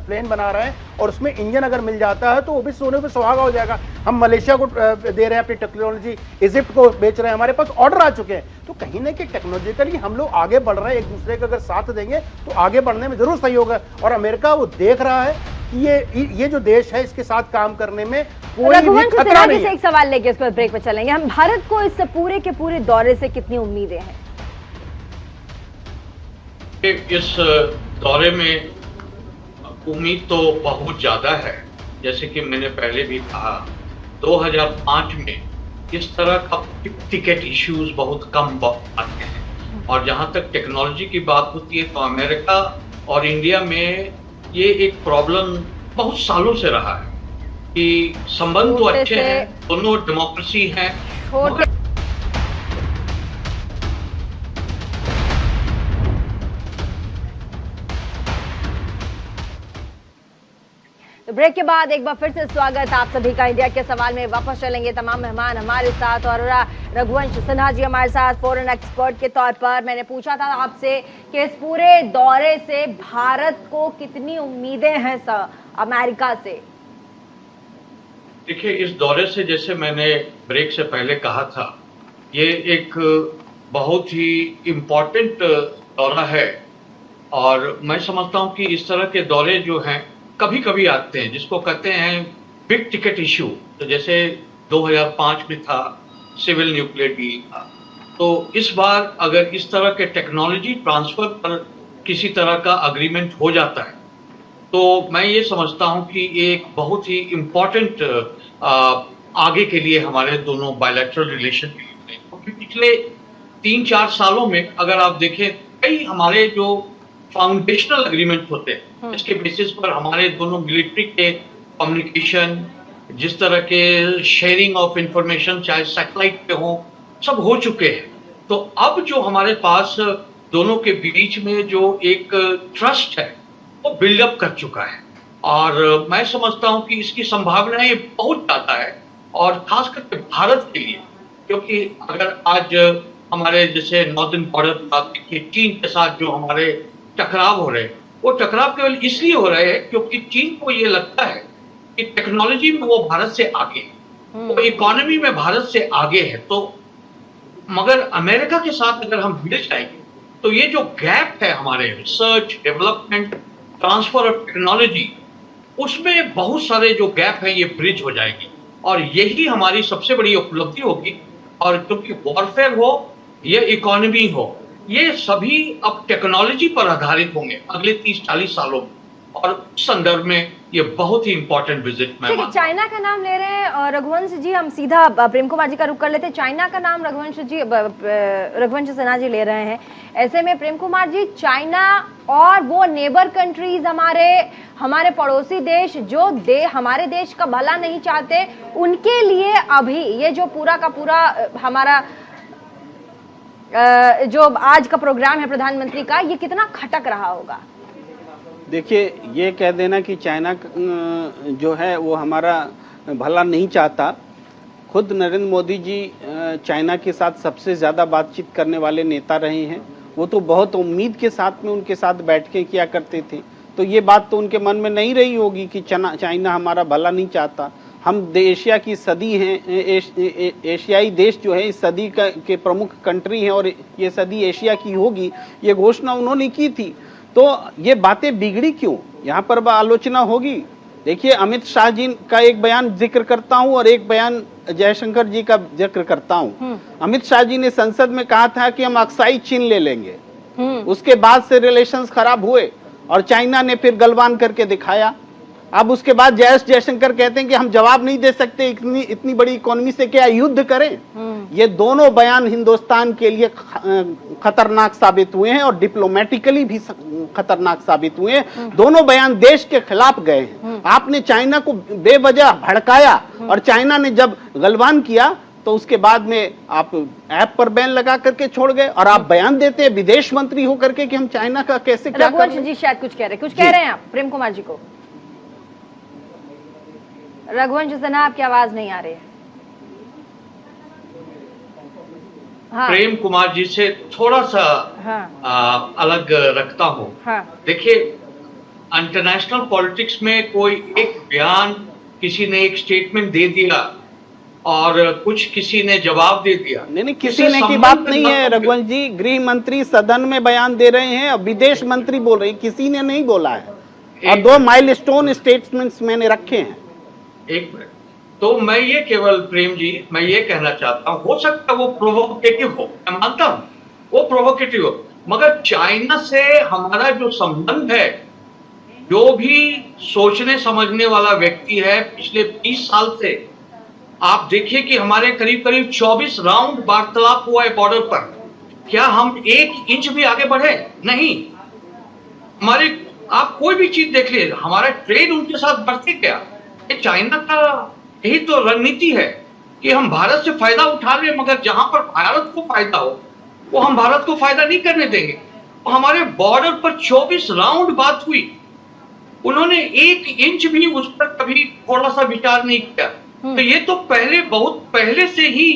plane बना रहे हैं, और उसमें इंजन अगर मिल जाता है तो वो भी सोने पे सुहागा हो जाएगा। हम मलेशिया को दे रहे हैं अपनी टेक्नोलॉजी, इजिप्ट को बेच रहे हैं, हमारे पास ऑर्डर आ चुके हैं। तो कहीं ना कहीं टेक्नोलॉजिकली हम लोग आगे बढ़ रहे हैं, एक दूसरे का अगर साथ देंगे तो आगे बढ़ने में जरूर सही होगा। और अमेरिका वो देख रहा है कि ये जो देश है इसके साथ काम करने में कोई भी खतरा नहीं है। एक सवाल लेके इसके बाद ब्रेक पर चलेंगे। हम भारत को इस पूरे के पूरे दौरे से कितनी उम्मीदें हैं? इस दौरे में उम्मीद तो बहुत ज्यादा है। जैसे कि मैंने पहले भी कहा, 2005 में इस तरह का टिकट इश्यूज बहुत कम आते हैं, और जहां तक टेक्नोलॉजी की बात होती है तो अमेरिका और इंडिया में ये एक प्रॉब्लम बहुत सालों से रहा है कि संबंध तो अच्छे हैं, दोनों डेमोक्रेसी हैं, तो ब्रेक के बाद एक बार फिर से स्वागत आप सभी का। इंडिया के सवाल में वापस चलेंगे। तमाम मेहमान हमारे साथ, और रघुवंश सिन्हा जी हमारे साथ फॉरेन एक्सपर्ट के तौर पर। मैंने पूछा था आपसे कि इस पूरे दौरे से भारत को कितनी उम्मीदें हैं अमेरिका से? देखिए, इस दौरे से, जैसे मैंने ब्रेक से पहले कहा था, ये एक बहुत ही इम्पोर्टेंट दौरा है, और मैं समझता हूं कि इस तरह के दौरे जो हैं कभी कभी आते हैं, जिसको कहते हैं बिग टिकट इश्यू। तो जैसे 2005 में था, सिविल न्यूक्लियर डील था। तो इस बार अगर इस तरह के टेक्नोलॉजी ट्रांसफर पर किसी तरह का अग्रीमेंट हो जाता है तो मैं ये समझता हूं कि एक बहुत ही इम्पोर्टेंट आगे के लिए हमारे दोनों बायलैटरल रिलेशन के लिए, क्योंकि पिछले 3-4 सालों में अगर आप देखें, कई हमारे जो फाउंडेशनल एग्रीमेंट होते हैं इसके बेसिस पर हमारे दोनों मिलिट्री के कम्युनिकेशन, जिस तरह के शेयरिंग ऑफ इंफॉर्मेशन चाहे सैटेलाइट पे हो, सब हो चुके हैं। तो अब जो हमारे पास दोनों के बीच में जो एक ट्रस्ट है वो बिल्डअप कर चुका है, और मैं समझता हूं कि इसकी संभावनाएं बहुत ज्यादा है, और खास करके भारत के लिए, क्योंकि अगर आज हमारे जैसे नॉर्दर्न बॉर्डर बात देखिए, चीन के साथ जो हमारे टकराव हो रहे हैं, वो टकराव केवल इसलिए हो रहे हैं क्योंकि चीन को ये लगता है कि टेक्नोलॉजी में वो भारत से आगे है, वो इकोनॉमी में भारत से आगे है। तो मगर अमेरिका के साथ अगर हम मिल जाएंगे तो ये जो गैप है हमारे research, development, transfer of technology, उसमें बहुत सारे जो गैप है ये ब्रिज हो जाएगी, और यही हमारी सबसे बड़ी उपलब्धि होगी। और क्योंकि वॉरफेयर हो या इकोनॉमी हो, ये सभी अब टेक्नोलॉजी पर आधारित होंगे अगले 30-40 सालों में, और उस संदर्भ में ये बहुत ही इंपॉर्टेंट विजिट में। चाइना का नाम ले रहे हैं रघुवंश जी, हम सीधा प्रेम कुमार जी का रुख कर लेते हैं। चाइना का नाम रघुवंश सिन्हा जी ले रहे हैं। ऐसे में प्रेम कुमार जी, चाइना और वो नेबर कंट्रीज, हमारे पड़ोसी देश जो हमारे देश का भला नहीं चाहते, उनके लिए अभी ये जो पूरा का पूरा हमारा जो आज का प्रोग्राम है प्रधानमंत्री का, ये कितना खटक रहा होगा? देखिए, ये कह देना कि चाइना जो है वो हमारा भला नहीं चाहता, खुद नरेंद्र मोदी जी चाइना के साथ सबसे ज़्यादा बातचीत करने वाले नेता रहे हैं। वो तो बहुत उम्मीद के साथ में उनके साथ बैठकें किया करते थे, तो ये बात तो उनके मन में नहीं रही होगी कि चाइना हमारा भला नहीं चाहता। हम एशिया की सदी हैं, एशियाई देश जो है इस सदी के प्रमुख कंट्री हैं, और ये सदी एशिया की होगी, ये घोषणा उन्होंने की थी। तो ये बातें बिगड़ी क्यों, यहाँ पर आलोचना होगी। देखिए, अमित शाह जी का एक बयान जिक्र करता हूं और एक बयान जयशंकर जी का जिक्र करता हूं। अमित शाह जी ने संसद में कहा था कि हम अक्साई चीन ले लेंगे, उसके बाद से रिलेशंस खराब हुए और चाइना ने फिर गलवान करके दिखाया। अब उसके बाद जयशंकर कहते हैं कि हम जवाब नहीं दे सकते, इतनी बड़ी इकोनॉमी से क्या युद्ध करें। ये दोनों बयान हिंदुस्तान के लिए खतरनाक साबित हुए हैं और डिप्लोमेटिकली भी खतरनाक साबित हुए हैं। दोनों बयान देश के खिलाफ गए हैं। आपने चाइना को बेवजह भड़काया और चाइना ने जब गलवान किया तो उसके बाद में आप ऐप पर बैन लगा करके छोड़ गए और आप बयान देते हैं विदेश मंत्री होकर के कि हम चाइना का कैसे क्या रघुवंश जी शायद कुछ कह रहे हैं आप प्रेम कुमार जी को। रघुवंश सिन्हा, आपकी आवाज नहीं आ रही है। हाँ। प्रेम कुमार जी से थोड़ा सा अलग रखता हूं। देखिए, इंटरनेशनल पॉलिटिक्स में कोई एक बयान, किसी ने एक स्टेटमेंट दे दिया और कुछ किसी ने जवाब दे दिया। नहीं, किसी ने की बात नहीं है रघुवंश जी। गृह मंत्री सदन में बयान दे रहे हैं और विदेश मंत्री बोल रहे हैं, किसी ने नहीं बोला है। और 2 माइलस्टोन स्टेटमेंट्स मैंने रखे हैं। एक मिनट, तो मैं ये केवल प्रेम जी, मैं ये कहना चाहता हूं, हो सकता है वो प्रोवोकेटिव हो, मैं मानता हूं वो प्रोवोकेटिव हो, मगर चाइना से हमारा जो संबंध है, जो भी सोचने समझने वाला व्यक्ति है, पिछले 20 साल से आप देखिए कि हमारे करीब करीब 24 राउंड वार्तालाप हुआ है बॉर्डर पर। क्या हम 1 इंच भी आगे बढ़े? नहीं। हमारे, आप कोई भी चीज देख लीजिए, हमारा ट्रेड उनके साथ बढ़ते गया। चाइना का यही तो रणनीति है कि हम भारत से फायदा उठा लें, मगर जहां पर भारत को फायदा हो वो हम भारत को फायदा नहीं करने देंगे। तो हमारे बॉर्डर पर 24 राउंड बात हुई, उन्होंने 1 इंच भी उस पर कभी थोड़ा सा विचार नहीं किया। तो ये तो पहले, बहुत पहले से ही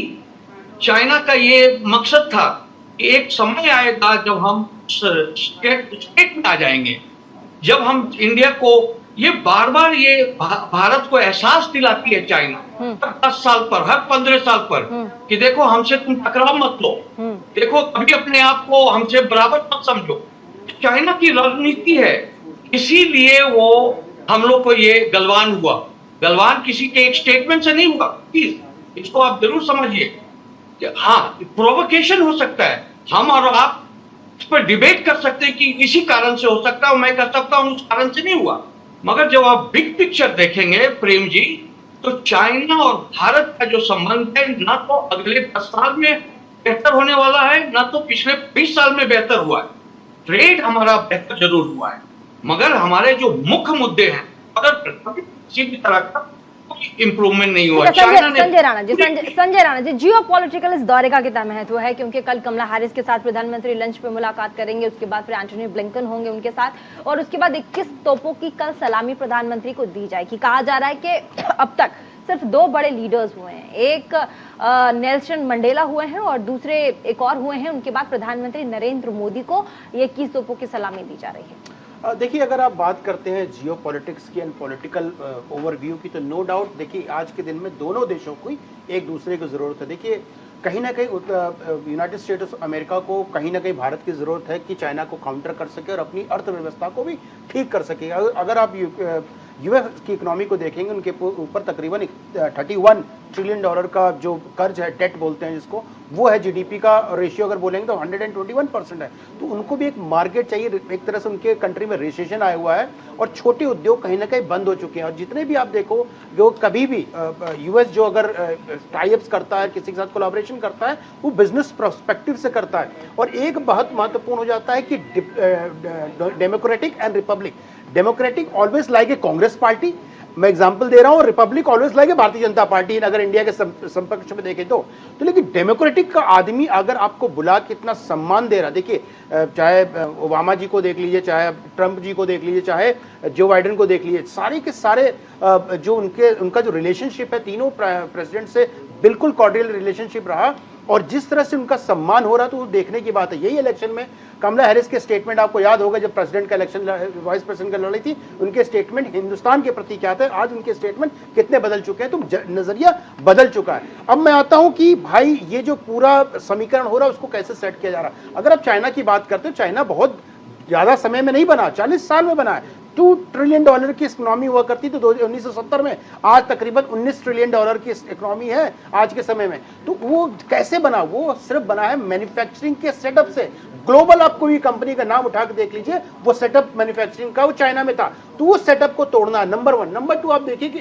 चाइना का ये मकसद था कि एक समय आएगा जब हम स्टेट में आ जाएंगे, जब हम इंडिया को, ये बार बार ये भारत को एहसास दिलाती है चाइना हर 10 साल पर, हर 15 साल पर, कि देखो हमसे तुम टकराव मत लो, देखो कभी अपने आप को हमसे बराबर मत समझो। चाइना की रणनीति है, इसीलिए वो हम लोग को ये गलवान हुआ। गलवान किसी के एक स्टेटमेंट से नहीं हुआ, प्लीज इसको आप जरूर समझिए कि हाँ, प्रोवोकेशन हो सकता है, हम और आप इस पर डिबेट कर सकते हैं कि इसी कारण से हो सकता है, मैं कर सकता हूं उस कारण से नहीं हुआ। मगर जब आप बिग पिक्चर देखेंगे प्रेम जी, तो चाइना और भारत का जो संबंध है, ना तो अगले 10 साल में बेहतर होने वाला है, ना तो पिछले 20 साल में बेहतर हुआ है। ट्रेड हमारा बेहतर जरूर हुआ है, मगर हमारे जो मुख्य मुद्दे हैं, अगर किसी भी तरह का इंप्रूवमेंट नहीं हुआ। संजय राणा जी, जियोपॉलिटिकल इस दौरे का कितना महत्व है, क्योंकि कल कमला हैरिस के साथ प्रधानमंत्री लंच पे मुलाकात करेंगे, उसके बाद फिर एंटनी ब्लिंकन होंगे उनके साथ, और उसके बाद 21 तोपों की कल सलामी प्रधानमंत्री को दी जाएगी। कहा जा रहा है कि अब तक सिर्फ 2 बड़े लीडर्स हुए हैं, एक नेल्सन मंडेला हुए हैं और दूसरे एक और हुए हैं। उनके बाद प्रधानमंत्री नरेंद्र मोदी को ये 21 तोपों की सलामी दी जा रही है। देखिए, अगर आप बात करते हैं जियो पॉलिटिक्स की एंड पॉलिटिकल ओवरव्यू की, तो नो डाउट देखिए आज के दिन में दोनों देशों को एक दूसरे की ज़रूरत है। देखिए, कहीं ना कहीं यूनाइटेड स्टेट्स ऑफ अमेरिका को कहीं ना कहीं भारत की ज़रूरत है कि चाइना को काउंटर कर सके और अपनी अर्थव्यवस्था को भी ठीक कर सके। अगर आप यूएस की इकोनॉमी को देखेंगे, उनके ऊपर तकरीबन $31 ट्रिलियन का जो कर्ज है, डेट बोलते हैं जिसको, वो है। जीडीपी का रेशियो अगर बोलेंगे तो 121% है। तो उनको भी एक मार्केट चाहिए। एक तरह से उनके कंट्री में रिसेशन आया हुआ है और छोटे उद्योग कहीं ना कहीं बंद हो चुके हैं। और जितने भी आप देखो, जो कभी भी यूएस जो अगर टाई-अप्स करता है, किसी के साथ कोलैबोरेशन करता है, वो बिजनेस पर्सपेक्टिव से करता है। और एक बहुत महत्वपूर्ण हो जाता है कि democratic and Republic. Democratic always like a Congress party, मैं एग्जांपल दे रहा हूं, रिपब्लिक ऑलवेज लाइक है भारतीय जनता पार्टी, अगर इंडिया के संपर्क में देखें तो लेकिन डेमोक्रेटिक का आदमी अगर आपको बुला के इतना सम्मान दे रहा, देखिए चाहे ओबामा जी को देख लीजिए, चाहे ट्रंप जी को देख लीजिए, चाहे जो बाइडेन को देख लीजिए, सारे के सारे जो उनका जो रिलेशनशिप है तीनों प्रेसिडेंट से बिल्कुल कॉर्डियल रिलेशनशिप रहा और जिस तरह से उनका सम्मान हो रहा, तो वो देखने की बात है। यही इलेक्शन में कमला हैरिस के स्टेटमेंट आपको याद होगा, जब प्रेसिडेंट का इलेक्शन वाइस प्रेसिडेंट का लड़ी थी, उनके स्टेटमेंट हिंदुस्तान के प्रति क्या थे, आज उनके स्टेटमेंट कितने बदल चुके हैं, तो नजरिया बदल चुका है। अब मैं आता हूं कि भाई ये जो पूरा समीकरण हो रहा है उसको कैसे सेट किया जा रहा है। अगर आप चाइना की बात करते हो, चाइना बहुत ज्यादा समय में नहीं बना, 40 साल में बना है। $2 ट्रिलियन की इकोनॉमी हुआ करती थी 1970 में, आज तकरीबन $19 ट्रिलियन की इकोनॉमी है आज के समय में। तो वो कैसे बना? वो सिर्फ बना है मैन्युफैक्चरिंग के सेटअप से। ग्लोबल आप कोई कंपनी का नाम उठा के देख लीजिए, वो सेटअप मैन्युफैक्चरिंग का वो चाइना में था, तो वो सेटअप को तोड़ना है, नंबर 1। नंबर 2 आप देखिए कि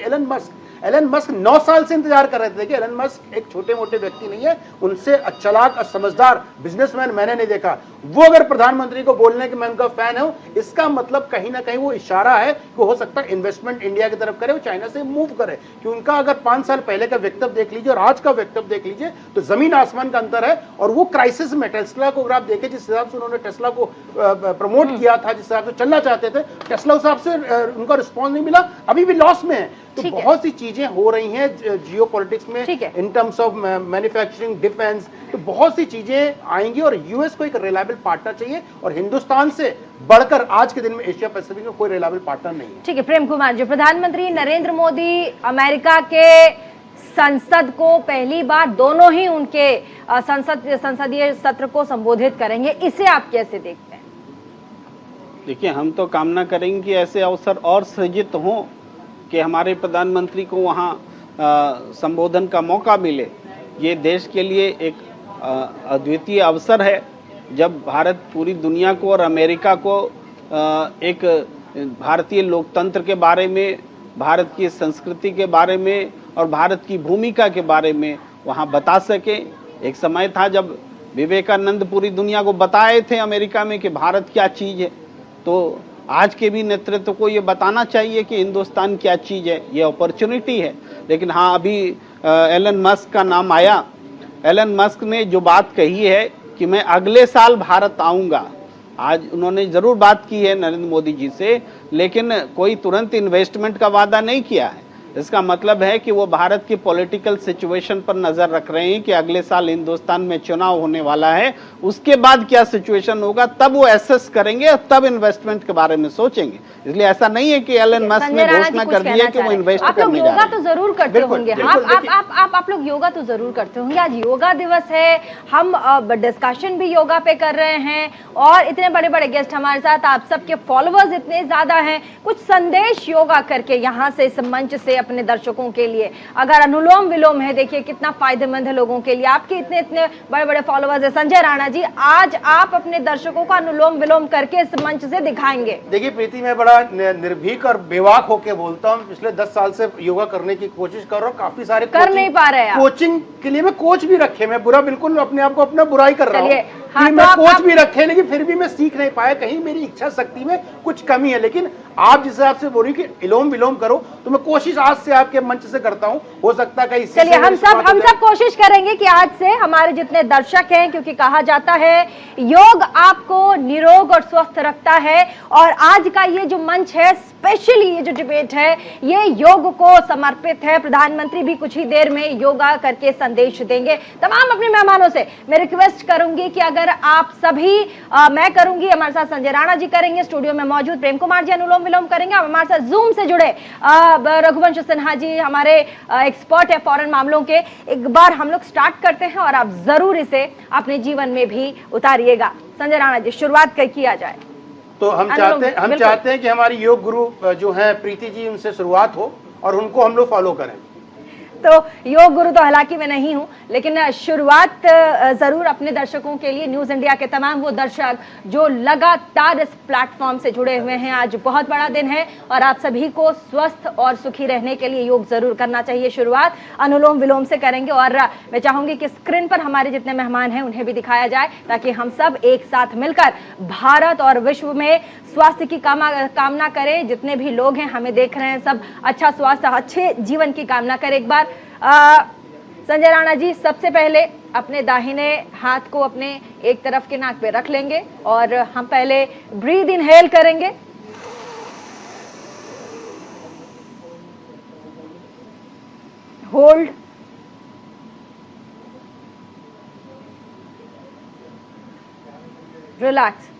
एलन मस्क 9 साल से इंतजार कर रहे थे कि एलन मस्क एक छोटे मोटे व्यक्ति नहीं है, उनसे चालाक और समझदार बिजनेसमैन मैंने नहीं देखा। वो अगर प्रधानमंत्री को बोलने कि मैं उनका फैन हूं, इसका मतलब कहीं ना कहीं वो इशारा है कि हो सकता है इन्वेस्टमेंट इंडिया की तरफ करे, वो चाइना से मूव करे। कि उनका अगर 5 साल पहले का वक्तव्य देख लीजिए और आज का वक्तव्य देख लीजिए तो जमीन आसमान का अंतर है। और वो क्राइसिस में टेस्ला को अगर आप देखें, जिस हिसाब से उन्होंने टेस्ला को प्रमोट किया था, जिस हिसाब से चलना चाहते थे, टेस्ला उस हिसाब से उनका रिस्पॉन्स नहीं मिला, अभी भी लॉस में है। तो बहुत सी चीजें हो रही हैं जियो पॉलिटिक्स में, in terms of manufacturing, defence, तो बहुत सी चीजें आएंगी और यूएस को एक रिलायबल पार्टनर चाहिए और हिंदुस्तान से बढ़कर आज के दिन में एशिया पैसिफिक में कोई रिलायबल पार्टनर नहीं है। ठीक है प्रेम कुमार जी, प्रधानमंत्री नरेंद्र मोदी अमेरिका के संसद को पहली बार दोनों ही उनके संसदीय सत्र को संबोधित करेंगे, इसे आप कैसे देखते हैं? देखिए, हम तो कामना करेंगे कि ऐसे अवसर और सृजित हों कि हमारे प्रधानमंत्री को वहाँ संबोधन का मौका मिले। ये देश के लिए एक अद्वितीय अवसर है जब भारत पूरी दुनिया को और अमेरिका को एक भारतीय लोकतंत्र के बारे में, भारत की संस्कृति के बारे में और भारत की भूमिका के बारे में वहाँ बता सके। एक समय था जब विवेकानंद पूरी दुनिया को बताए थे अमेरिका में कि भारत क्या चीज़ है, तो आज के भी नेतृत्व को ये बताना चाहिए कि हिंदुस्तान क्या चीज़ है। ये अपॉर्चुनिटी है। लेकिन हाँ, अभी एलन मस्क का नाम आया। एलन मस्क ने जो बात कही है कि मैं अगले साल भारत आऊँगा, आज उन्होंने ज़रूर बात की है नरेंद्र मोदी जी से, लेकिन कोई तुरंत इन्वेस्टमेंट का वादा नहीं किया है। इसका मतलब है कि वो भारत की पॉलिटिकल सिचुएशन पर नज़र रख रहे हैं कि अगले साल हिंदुस्तान में चुनाव होने वाला है, उसके बाद क्या सिचुएशन होगा तब वो एसेस करेंगे और तब इन्वेस्टमेंट के बारे में सोचेंगे। इसलिए ऐसा नहीं है कि एलन मस्क ने घोषणा कर दी है कि वो इन्वेस्ट करने जा रहे हैं। आप लोग योगा तो जरूर करते होंगे, आप लोग योगा तो जरूर करते होंगे। आज योगा दिवस है, हम डिस्कशन भी योगा पे कर रहे हैं और इतने बड़े बड़े गेस्ट हमारे साथ, आप सबके फॉलोअर्स इतने ज्यादा हैं, कुछ संदेश योगा करके यहाँ से इस मंच से अपने दर्शकों के लिए, अगर अनुलोम विलोम है, देखिए कितना फायदेमंद है लोगों के लिए। आपके इतने इतने बड़े बड़े फॉलोअर्स है। संजय राणा जी, आज आप अपने दर्शकों को अनुलोम विलोम करके इस मंच से दिखाएंगे। देखिए प्रीति, मैं बड़ा निर्भीक और बेवाक होके बोलता हूँ, पिछले 10 साल से योगा करने की कोशिश कर रहा हूँ, काफी सारे कर नहीं पा रहे हैं। कोचिंग के लिए मैं कोच भी रखे, मैं बुरा बिल्कुल अपने आप को अपना बुराई कर रहा हूँ। हाँ, मैं कोच भी रखे, लेकिन फिर भी मैं सीख नहीं पाया, कहीं मेरी इच्छा शक्ति में कुछ कमी है। लेकिन आप जिस हिसाब से बोल रही कि इलोम विलोम करो, तो मैं कोशिश आज से आपके मंच से करता हूँ, हो सकता है कहीं। चलिए हम सब कोशिश करेंगे कि आज से हमारे जितने दर्शक हैं, क्योंकि कहा जाता है योग आपको निरोग और स्वस्थ रखता है, और आज का ये जो मंच है, स्पेशली ये जो डिबेट है, ये योग को समर्पित है। प्रधानमंत्री भी कुछ ही देर में योगा करके संदेश देंगे। तमाम अपने मेहमानों से मैं रिक्वेस्ट करूंगी कि अगर आप सभी, मैं करूंगी, हमारे साथ संजय राणा जी करेंगे, स्टूडियो में मौजूद प्रेम कुमार जी अनुलोम विलोम करेंगे, और हमारे साथ जूम से जुड़े रघुवंश सिन्हा जी हमारे एक्सपर्ट है फॉरेन मामलों के। एक बार हम लोग स्टार्ट करते हैं और आप जरूर इसे अपने जीवन में भी उतारिएगा। संजय राणा जी, शुरुआत किया जाए। तो हम चाहते हैं कि हमारी योग गुरु जो है प्रीति जी, उनसे शुरुआत हो और उनको हम लोग फॉलो करें। तो योग गुरु तो हालांकि मैं नहीं हूं, लेकिन शुरुआत जरूर अपने दर्शकों के लिए, न्यूज इंडिया के तमाम वो दर्शक जो लगातार इस प्लेटफॉर्म से जुड़े हुए हैं। आज बहुत बड़ा दिन है और आप सभी को स्वस्थ और सुखी रहने के लिए योग जरूर करना चाहिए। शुरुआत अनुलोम विलोम से करेंगे और मैं चाहूंगी कि स्क्रीन पर हमारे जितने मेहमान हैं उन्हें भी दिखाया जाए, ताकि हम सब एक साथ मिलकर भारत और विश्व में स्वास्थ्य की कामना करें। जितने भी लोग हैं हमें देख रहे हैं, सब अच्छा स्वास्थ्य, अच्छे जीवन की कामना करें। एक बार संजय राणा जी, सबसे पहले अपने दाहिने हाथ को अपने एक तरफ के नाक पे रख लेंगे और हम पहले ब्रीद इनहेल करेंगे, होल्ड, रिलैक्स।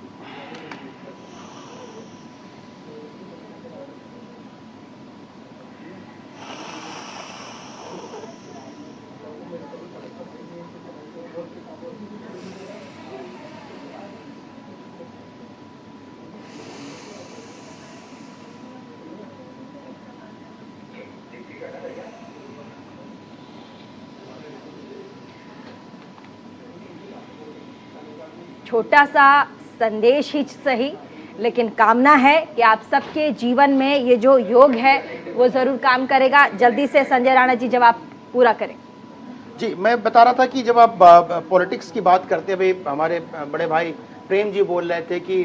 छोटा सा संदेश ही सही, लेकिन कामना है कि आप सबके जीवन में ये जो योग है वो जरूर काम करेगा। जल्दी से संजय राणा जी जवाब पूरा करें। जी, मैं बता रहा था कि जब आप पॉलिटिक्स की बात करते हैं, भाई हमारे बड़े भाई प्रेम जी बोल रहे थे कि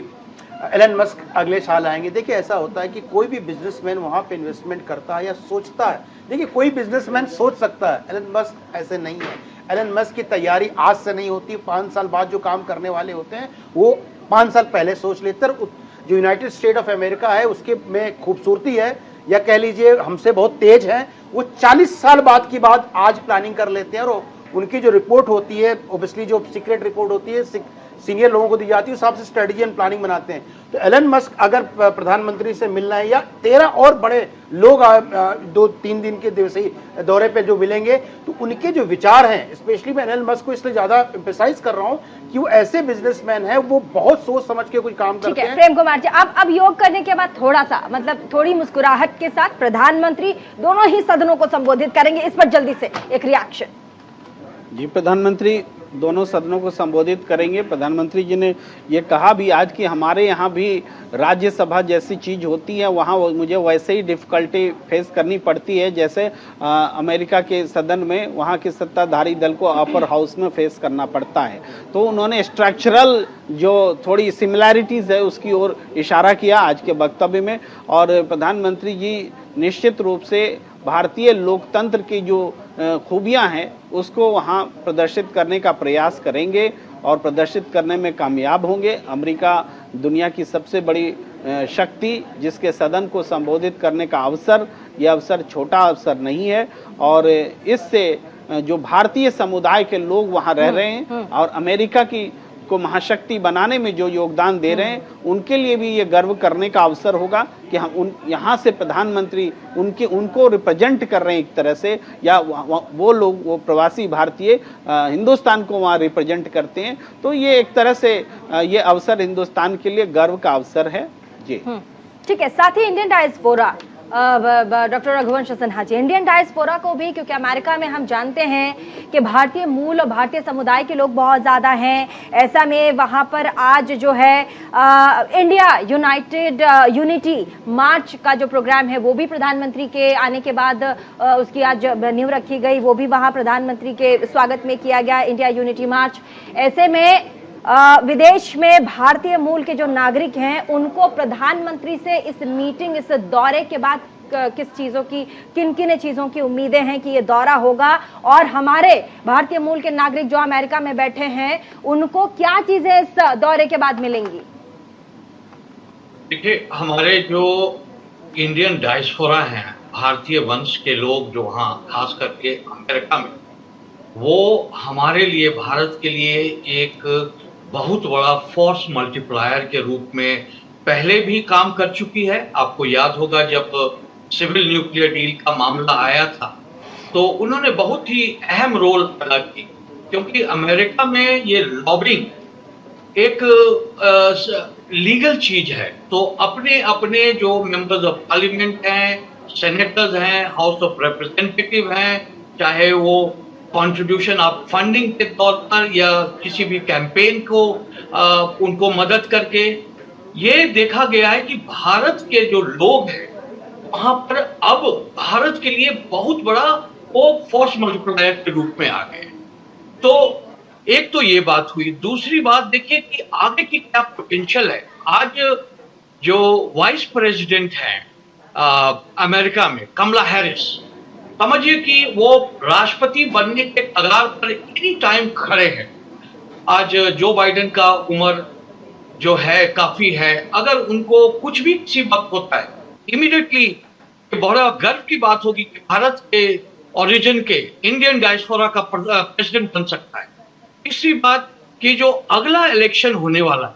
एलन मस्क अगले साल आएंगे। देखिए, ऐसा होता है कि कोई भी बिजनेसमैन वहां पे इन्वेस्टमेंट करता है या सोचता है। देखिए, कोई बिजनेसमैन सोच सकता है, एलन मस्क ऐसे नहीं है। एलन मस्क की तैयारी आज से नहीं होती, 5 साल बाद जो काम करने वाले होते हैं वो 5 साल पहले सोच लेते हैं। जो यूनाइटेड स्टेट ऑफ अमेरिका है उसके में खूबसूरती है, या कह लीजिए हमसे बहुत तेज है, वो 40 साल बाद की बात आज प्लानिंग कर लेते हैं। और उनकी जो रिपोर्ट होती है, ओब्वियसली जो सीक्रेट रिपोर्ट होती है सीनियर लोगों को दी जाती है, उस हिसाब से स्ट्रेटजी एंड प्लानिंग बनाते हैं। तो एलन मस्क अगर प्रधानमंत्री से मिलना है, या 13 और बड़े लोग 2-3 दिन के दिवसीय दौरे पे जो मिलेंगे, तो उनके जो विचार हैं, स्पेशली मैं एलन मस्क को इसलिए ज्यादा एम्फेसाइज कर रहा हूं कि वो ऐसे बिजनेसमैन है, वो बहुत सोच समझ के कुछ काम करते हैं। प्रेम कुमार जी, अब योग करने के बाद थोड़ा सा थोड़ी मुस्कुराहट के साथ प्रधानमंत्री दोनों ही सदनों को संबोधित करेंगे, इस पर जल्दी से एक रिएक्शन। जी, प्रधानमंत्री दोनों सदनों को संबोधित करेंगे। प्रधानमंत्री जी ने ये कहा भी आज कि हमारे यहाँ भी राज्यसभा जैसी चीज होती है, वहाँ मुझे वैसे ही डिफिकल्टी फेस करनी पड़ती है जैसे अमेरिका के सदन में वहाँ के सत्ताधारी दल को अपर हाउस में फेस करना पड़ता है। तो उन्होंने स्ट्रक्चरल जो थोड़ी सिमिलैरिटीज है उसकी ओर इशारा किया आज के वक्तव्य में। और प्रधानमंत्री जी निश्चित रूप से भारतीय लोकतंत्र की जो खूबियां हैं उसको वहां प्रदर्शित करने का प्रयास करेंगे और प्रदर्शित करने में कामयाब होंगे। अमेरिका दुनिया की सबसे बड़ी शक्ति, जिसके सदन को संबोधित करने का अवसर, यह अवसर छोटा अवसर नहीं है। और इससे जो भारतीय समुदाय के लोग वहां रह रहे हैं और अमेरिका की को महाशक्ति बनाने में जो योगदान दे रहे हैं, उनके लिए भी ये गर्व करने का अवसर होगा कि हम यहाँ से प्रधानमंत्री उनको रिप्रेजेंट कर रहे हैं एक तरह से, या वो लोग, वो प्रवासी भारतीय हिंदुस्तान को वहाँ रिप्रेजेंट करते हैं। तो ये एक तरह से ये अवसर हिंदुस्तान के लिए गर्व का अवसर है। जी ठीक है। साथ ही Indian diaspora, doctor Raghuvansh Sinha ji, Indian diaspora को भी, क्योंकि अमेरिका में हम जानते हैं कि भारतीय मूल और भारतीय समुदाय के लोग बहुत ज़्यादा हैं, ऐसा में वहाँ पर आज जो है इंडिया यूनाइटेड यूनिटी मार्च का जो प्रोग्राम है वो भी प्रधानमंत्री के आने के बाद उसकी आज नींव रखी गई, वो भी वहाँ प्रधानमंत्री के स्वागत में किया गया, इंडिया यूनिटी मार्च। ऐसे में विदेश में भारतीय मूल के जो नागरिक हैं उनको प्रधानमंत्री से इस मीटिंग, इस दौरे के बाद किस चीजों की, किन किन चीजों की उम्मीदें हैं कि ये दौरा होगा, और हमारे भारतीय मूल के नागरिक जो अमेरिका में बैठे हैं उनको क्या चीजें इस दौरे के बाद मिलेंगी? देखिए, हमारे जो इंडियन डायस्पोरा हैं, भारतीय वंश के लोग जो वहाँ खास करके अमेरिका में, वो हमारे लिए, भारत के लिए एक बहुत बड़ा फोर्स मल्टीप्लायर के रूप में पहले भी काम कर चुकी है। आपको याद होगा जब सिविल न्यूक्लियर डील का मामला आया था तो उन्होंने बहुत ही अहम रोल अदा की, क्योंकि अमेरिका में ये लॉबिंग एक लीगल चीज है। तो अपने अपने जो मेंबर्स ऑफ पार्लियामेंट हैं, सेनेटर्स हैं, हाउस ऑफ रिप्रेजेंटेटिव हैं, चाहे वो कंट्रीब्यूशन ऑफ फंडिंग के तौर पर या किसी भी कैंपेन को उनको मदद करके, ये देखा गया है कि भारत के जो लोग हैं वहां पर अब भारत के लिए बहुत बड़ा वो फोर्स मल्टीप्लायर के रूप में आ गए। तो एक तो ये बात हुई। दूसरी बात देखिए कि आगे की क्या पोटेंशियल है। आज जो वाइस प्रेसिडेंट हैं अमेरिका में, कमला हैरिस, समझिए कि वो राष्ट्रपति बनने के कगार पर एनी टाइम खड़े हैं। आज जो बाइडेन का उम्र जो है काफी है, अगर उनको कुछ भी किसी वक्त होता है, इमीडिएटली बड़ा गर्व की बात होगी कि भारत के ओरिजिन के इंडियन डायस्पोरा का प्रेसिडेंट बन सकता है। तीसरी बात कि जो अगला इलेक्शन होने वाला है,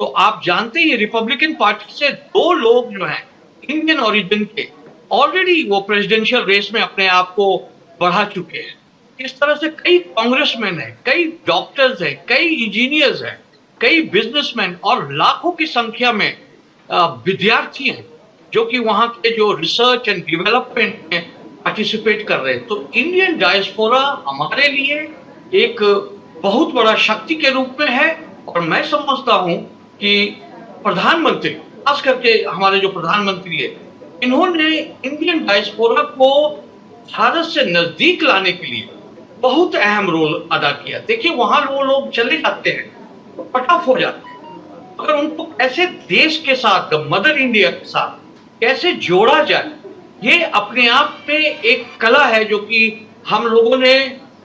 तो आप जानते ही रिपब्लिकन पार्टी से 2 लोग जो हैं इंडियन ओरिजिन के, ऑलरेडी वो प्रेसिडेंशियल रेस में अपने आप को बढ़ा चुके हैं। इस तरह से कई कांग्रेसमैन हैं, कई डॉक्टर्स हैं, कई इंजीनियर्स हैं, कई बिजनेसमैन और लाखों की संख्या में विद्यार्थी हैं जो कि वहां के जो रिसर्च एंड डेवलपमेंट में पार्टिसिपेट कर रहे हैं। तो इंडियन डायस्पोरा हमारे लिए एक बहुत बड़ा शक्ति के रूप में है और मैं समझता हूं कि प्रधानमंत्री, खास करके हमारे जो प्रधानमंत्री है, इन्होंने इंडियन डायस्पोरा को भारत से नजदीक लाने के लिए बहुत अहम रोल अदा किया। देखिए, वहां वो लोग चले जाते हैं तो कट ऑफ हो जाते हैं, अगर उनको कैसे देश के साथ, मदर इंडिया के साथ कैसे जोड़ा जाए, ये अपने आप में एक कला है जो कि हम लोगों ने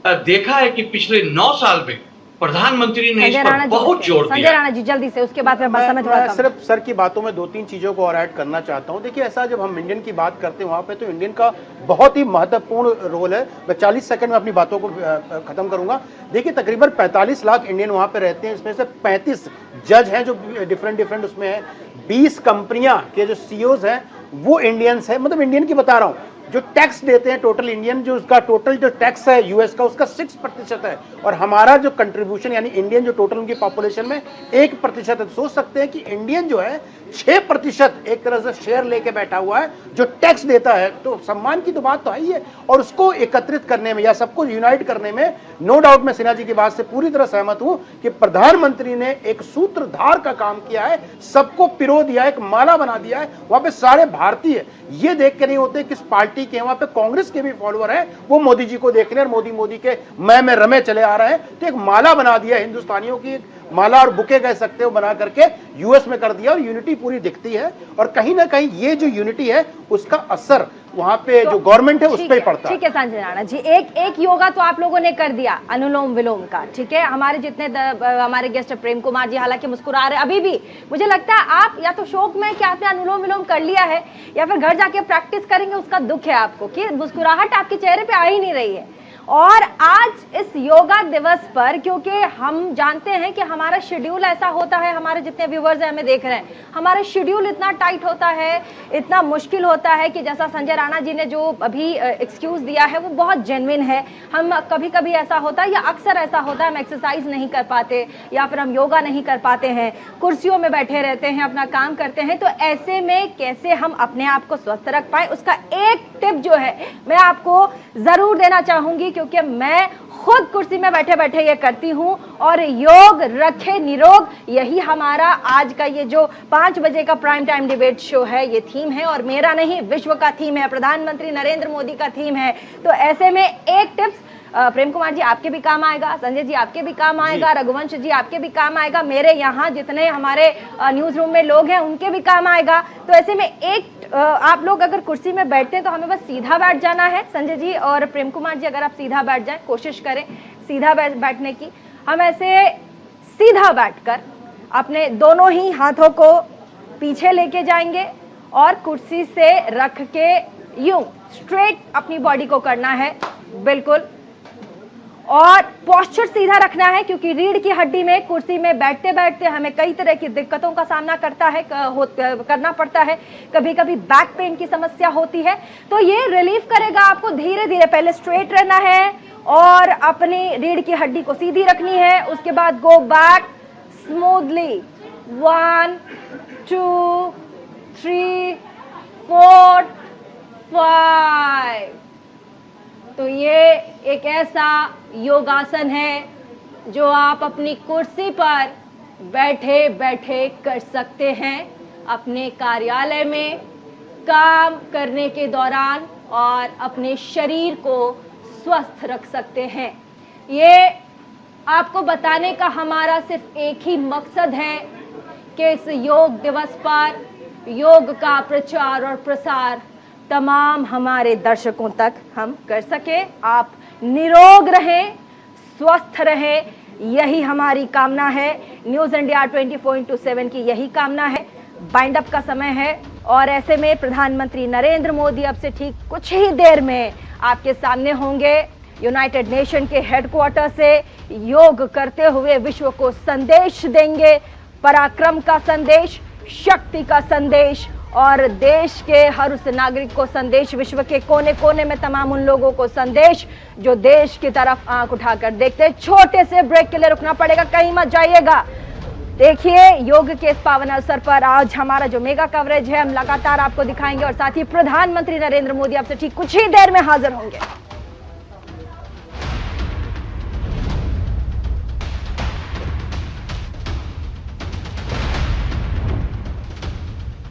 देखा है कि पिछले 9 साल में प्रधानमंत्री ने इस पर बहुत जोर दिया। संजय राणा जी जल्दी से, उसके बाद मैं सिर्फ सर की बातों में 2-3 चीजों को और ऐड करना चाहता हूं। देखिए, ऐसा जब हम इंडियन की बात करते हैं वहां पे तो इंडियन का बहुत ही महत्वपूर्ण रोल है। मैं 40 सेकंड में अपनी बातों को खत्म करूंगा। देखिए, तकरीबन 45 लाख इंडियन वहां पे रहते हैं, इसमें से 35 जज हैं जो डिफरेंट उसमें है। 20 कंपनियां के जो सीईओज हैं वो इंडियंस है, मतलब इंडियन की बता रहा हूं। जो टैक्स देते हैं टोटल इंडियन, जो उसका टोटल जो टैक्स है यूएस का, उसका 6% है, और हमारा जो कंट्रीब्यूशन यानी इंडियन जो टोटल उनकी पॉपुलेशन में 1% है। सोच सकते हैं कि इंडियन जो है 6% एक तरह से शेयर लेके बैठा हुआ है जो टैक्स देता है। तो सम्मान की तो बात तो है ही है, और उसको एकत्रित करने में या सबको यूनाइट करने में नो डाउट मैं सिन्हा जी की बात से पूरी तरह सहमत हूं कि प्रधानमंत्री ने एक सूत्रधार का काम किया है, सबको पिरो दिया, एक माला बना दिया है। वहां पे सारे भारतीय ये देख के नहीं होते किस पार्टी के, वहां पे कांग्रेस के भी फॉलोअर हैं, वो मोदी जी को देख रहे हैं और मोदी के मैं में रमे चले आ रहे हैं। तो एक माला बना दिया हिंदुस्तानियों की, माला और बुके कह सकते हो, बना करके यूएस में कर दिया, और यूनिटी पूरी दिखती है। और कहीं ना कहीं ये जो यूनिटी है उसका असर वहां पे जो गवर्नमेंट है उस पर पड़ता है। ठीक है संजय राणा जी, एक योगा तो आप लोगों ने कर दिया अनुलोम विलोम का, ठीक है। हमारे जितने हमारे गेस्ट प्रेम कुमार जी हालांकि मुस्कुरा रहे अभी भी, मुझे लगता है आप या तो शौक में कि आपने अनुलोम विलोम कर लिया है या फिर घर जाके प्रैक्टिस करेंगे, उसका दुख है आपको कि मुस्कुराहट आपके चेहरे पे आ ही नहीं रही है। और आज इस योगा दिवस पर, क्योंकि हम जानते हैं कि हमारा शेड्यूल ऐसा होता है, हमारे जितने व्यूवर्स हैं हमें देख रहे हैं, हमारा शेड्यूल इतना टाइट होता है, इतना मुश्किल होता है कि जैसा संजय राणा जी ने जो अभी एक्सक्यूज दिया है वो बहुत जेन्युइन है। हम कभी कभी ऐसा होता है या अक्सर ऐसा होता है हम एक्सरसाइज नहीं कर पाते या फिर हम योगा नहीं कर पाते हैं, कुर्सियों में बैठे रहते हैं, अपना काम करते हैं। तो ऐसे में कैसे हम अपने आप को स्वस्थ रख पाए, उसका एक टिप जो है मैं आपको जरूर देना चाहूंगी, क्योंकि मैं खुद कुर्सी में बैठे बैठे ये करती हूं। और योग रखे निरोग, यही हमारा आज का ये जो 5 बजे का प्राइम टाइम डिबेट शो है, ये थीम है, और मेरा नहीं विश्व का थीम है, प्रधानमंत्री नरेंद्र मोदी का थीम है। तो ऐसे में एक टिप्स प्रेम कुमार जी आपके भी काम आएगा, संजय जी आपके भी काम आएगा, रघुवंश जी आपके भी काम आएगा, मेरे यहाँ जितने हमारे न्यूज रूम में लोग हैं उनके भी काम आएगा। तो ऐसे में एक आप लोग अगर कुर्सी में बैठते हैं तो हमें बस सीधा बैठ जाना है। संजय जी और प्रेम कुमार जी अगर आप सीधा बैठ जाएं, कोशिश करें सीधा बैठने की। हम ऐसे सीधा बैठकर अपने दोनों ही हाथों को पीछे लेके जाएंगे और कुर्सी से रख के यूं स्ट्रेट अपनी बॉडी को करना है, बिल्कुल। और पोस्चर सीधा रखना है, क्योंकि रीढ़ की हड्डी में कुर्सी में बैठते बैठते हमें कई तरह की दिक्कतों का सामना करना पड़ता है। कभी कभी बैक पेन की समस्या होती है, तो ये रिलीफ करेगा आपको। धीरे धीरे पहले स्ट्रेट रहना है और अपनी रीढ़ की हड्डी को सीधी रखनी है, उसके बाद गो बैक स्मूथली 1 2 3 4 5। तो ये एक ऐसा योगासन है जो आप अपनी कुर्सी पर बैठे बैठे कर सकते हैं, अपने कार्यालय में काम करने के दौरान, और अपने शरीर को स्वस्थ रख सकते हैं। ये आपको बताने का हमारा सिर्फ एक ही मकसद है कि इस योग दिवस पर योग का प्रचार और प्रसार तमाम हमारे दर्शकों तक हम कर सके। आप निरोग रहें, स्वस्थ रहें, यही हमारी कामना है। न्यूज इंडिया 24/7 की यही कामना है। बाइंड अप का समय है, और ऐसे में प्रधानमंत्री नरेंद्र मोदी अब से ठीक कुछ ही देर में आपके सामने होंगे, यूनाइटेड नेशन के हेडक्वार्टर से योग करते हुए विश्व को संदेश देंगे, पराक्रम का संदेश, शक्ति का संदेश, और देश के हर उस नागरिक को संदेश, विश्व के कोने कोने में तमाम उन लोगों को संदेश जो देश की तरफ आंख उठाकर देखते हैं। छोटे से ब्रेक के लिए रुकना पड़ेगा, कहीं मत जाइएगा। देखिए योग के इस पावन अवसर पर आज हमारा जो मेगा कवरेज है हम लगातार आपको दिखाएंगे, और साथ ही प्रधानमंत्री नरेंद्र मोदी आपसे ठीक कुछ ही देर में हाजिर होंगे।